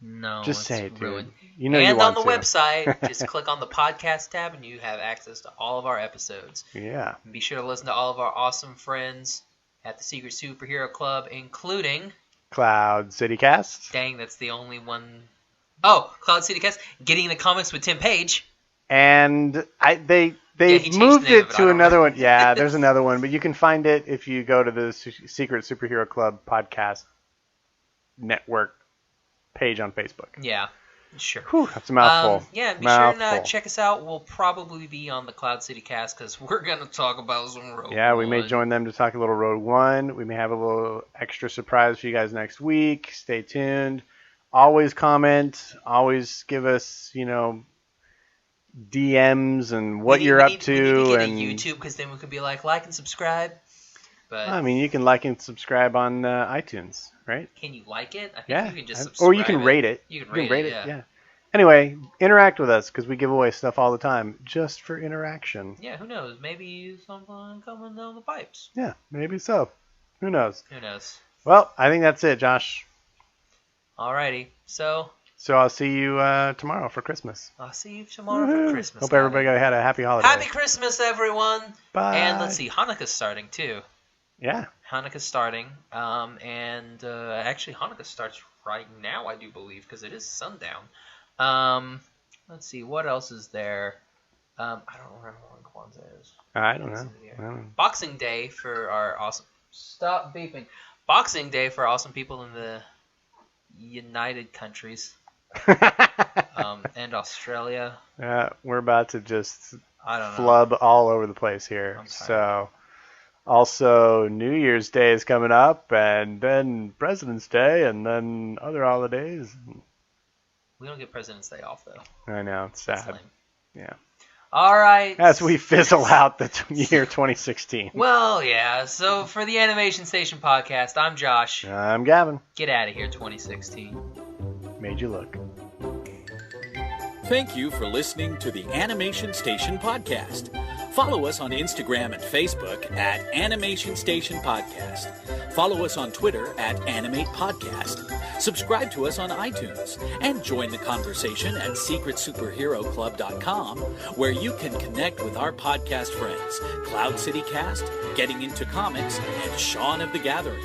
S2: No,
S3: just say it, dude.
S2: Ruined.
S3: You know
S2: and
S3: you want
S2: on the
S3: to.
S2: website, just click on the podcast tab and you have access to all of our episodes.
S3: Yeah.
S2: And be sure to listen to all of our awesome friends at the Secret Superhero Club, including
S3: Cloud City Cast.
S2: Dang, that's the only one. Oh, Cloud City Cast, Getting the Comics with Tim Page.
S3: And they moved it to another one. Yeah, there's another one, but you can find it if you go to the Secret Superhero Club podcast network page on Facebook.
S2: Yeah, sure.
S3: Whew, that's a mouthful.
S2: Yeah, be sure and check us out. We'll probably be on the Cloud City Cast because we're going to talk about some Rogue
S3: Yeah, we
S2: One.
S3: may join them to talk a little Rogue One. We may have a little extra surprise for you guys next week. Stay tuned. Always comment. Always give us, DMs and what you're up to.
S2: We need to get a YouTube because then we could be like and subscribe. But
S3: I mean, you can like and subscribe on iTunes, right?
S2: Can you like it? I think you can just subscribe.
S3: Or you can rate it.
S2: You can rate it, yeah.
S3: Anyway, interact with us because we give away stuff all the time just for interaction.
S2: Yeah, who knows? Maybe something coming down the pipes.
S3: Yeah, maybe so. Who knows?
S2: Who knows?
S3: Well, I think that's it, Josh.
S2: Alrighty, so
S3: I'll see you tomorrow for Christmas.
S2: I'll see you tomorrow for Christmas.
S3: Hope everybody had a happy holiday.
S2: Happy Christmas, everyone.
S3: Bye.
S2: And let's see, Hanukkah's starting too.
S3: Yeah.
S2: Hanukkah's starting. And actually Hanukkah starts right now, I do believe, because it is sundown. Let's see, what else is there? I don't remember when Kwanzaa is.
S3: I don't know.
S2: Boxing Day for our awesome... Stop beeping. Boxing Day for awesome people in the United Countries. And Australia.
S3: Yeah, we're about to just
S2: I
S3: flub all over the place here. So, also New Year's Day is coming up, and then President's Day, and then other holidays.
S2: We don't get President's Day off though.
S3: I know, it's sad. Yeah.
S2: All right.
S3: As we fizzle out the year 2016.
S2: Well, yeah. So for the Animation Station podcast, I'm Josh.
S3: I'm Gavin.
S2: Get out of here, 2016.
S3: Made you look.
S1: Thank you for listening to the Animation Station podcast. Follow us on Instagram and Facebook at Animation Station Podcast. Follow us on Twitter at Animate Podcast. Subscribe to us on iTunes. And join the conversation at SecretSuperheroClub.com, where you can connect with our podcast friends, Cloud City Cast, Getting Into Comics, and Shaun of the Gathering.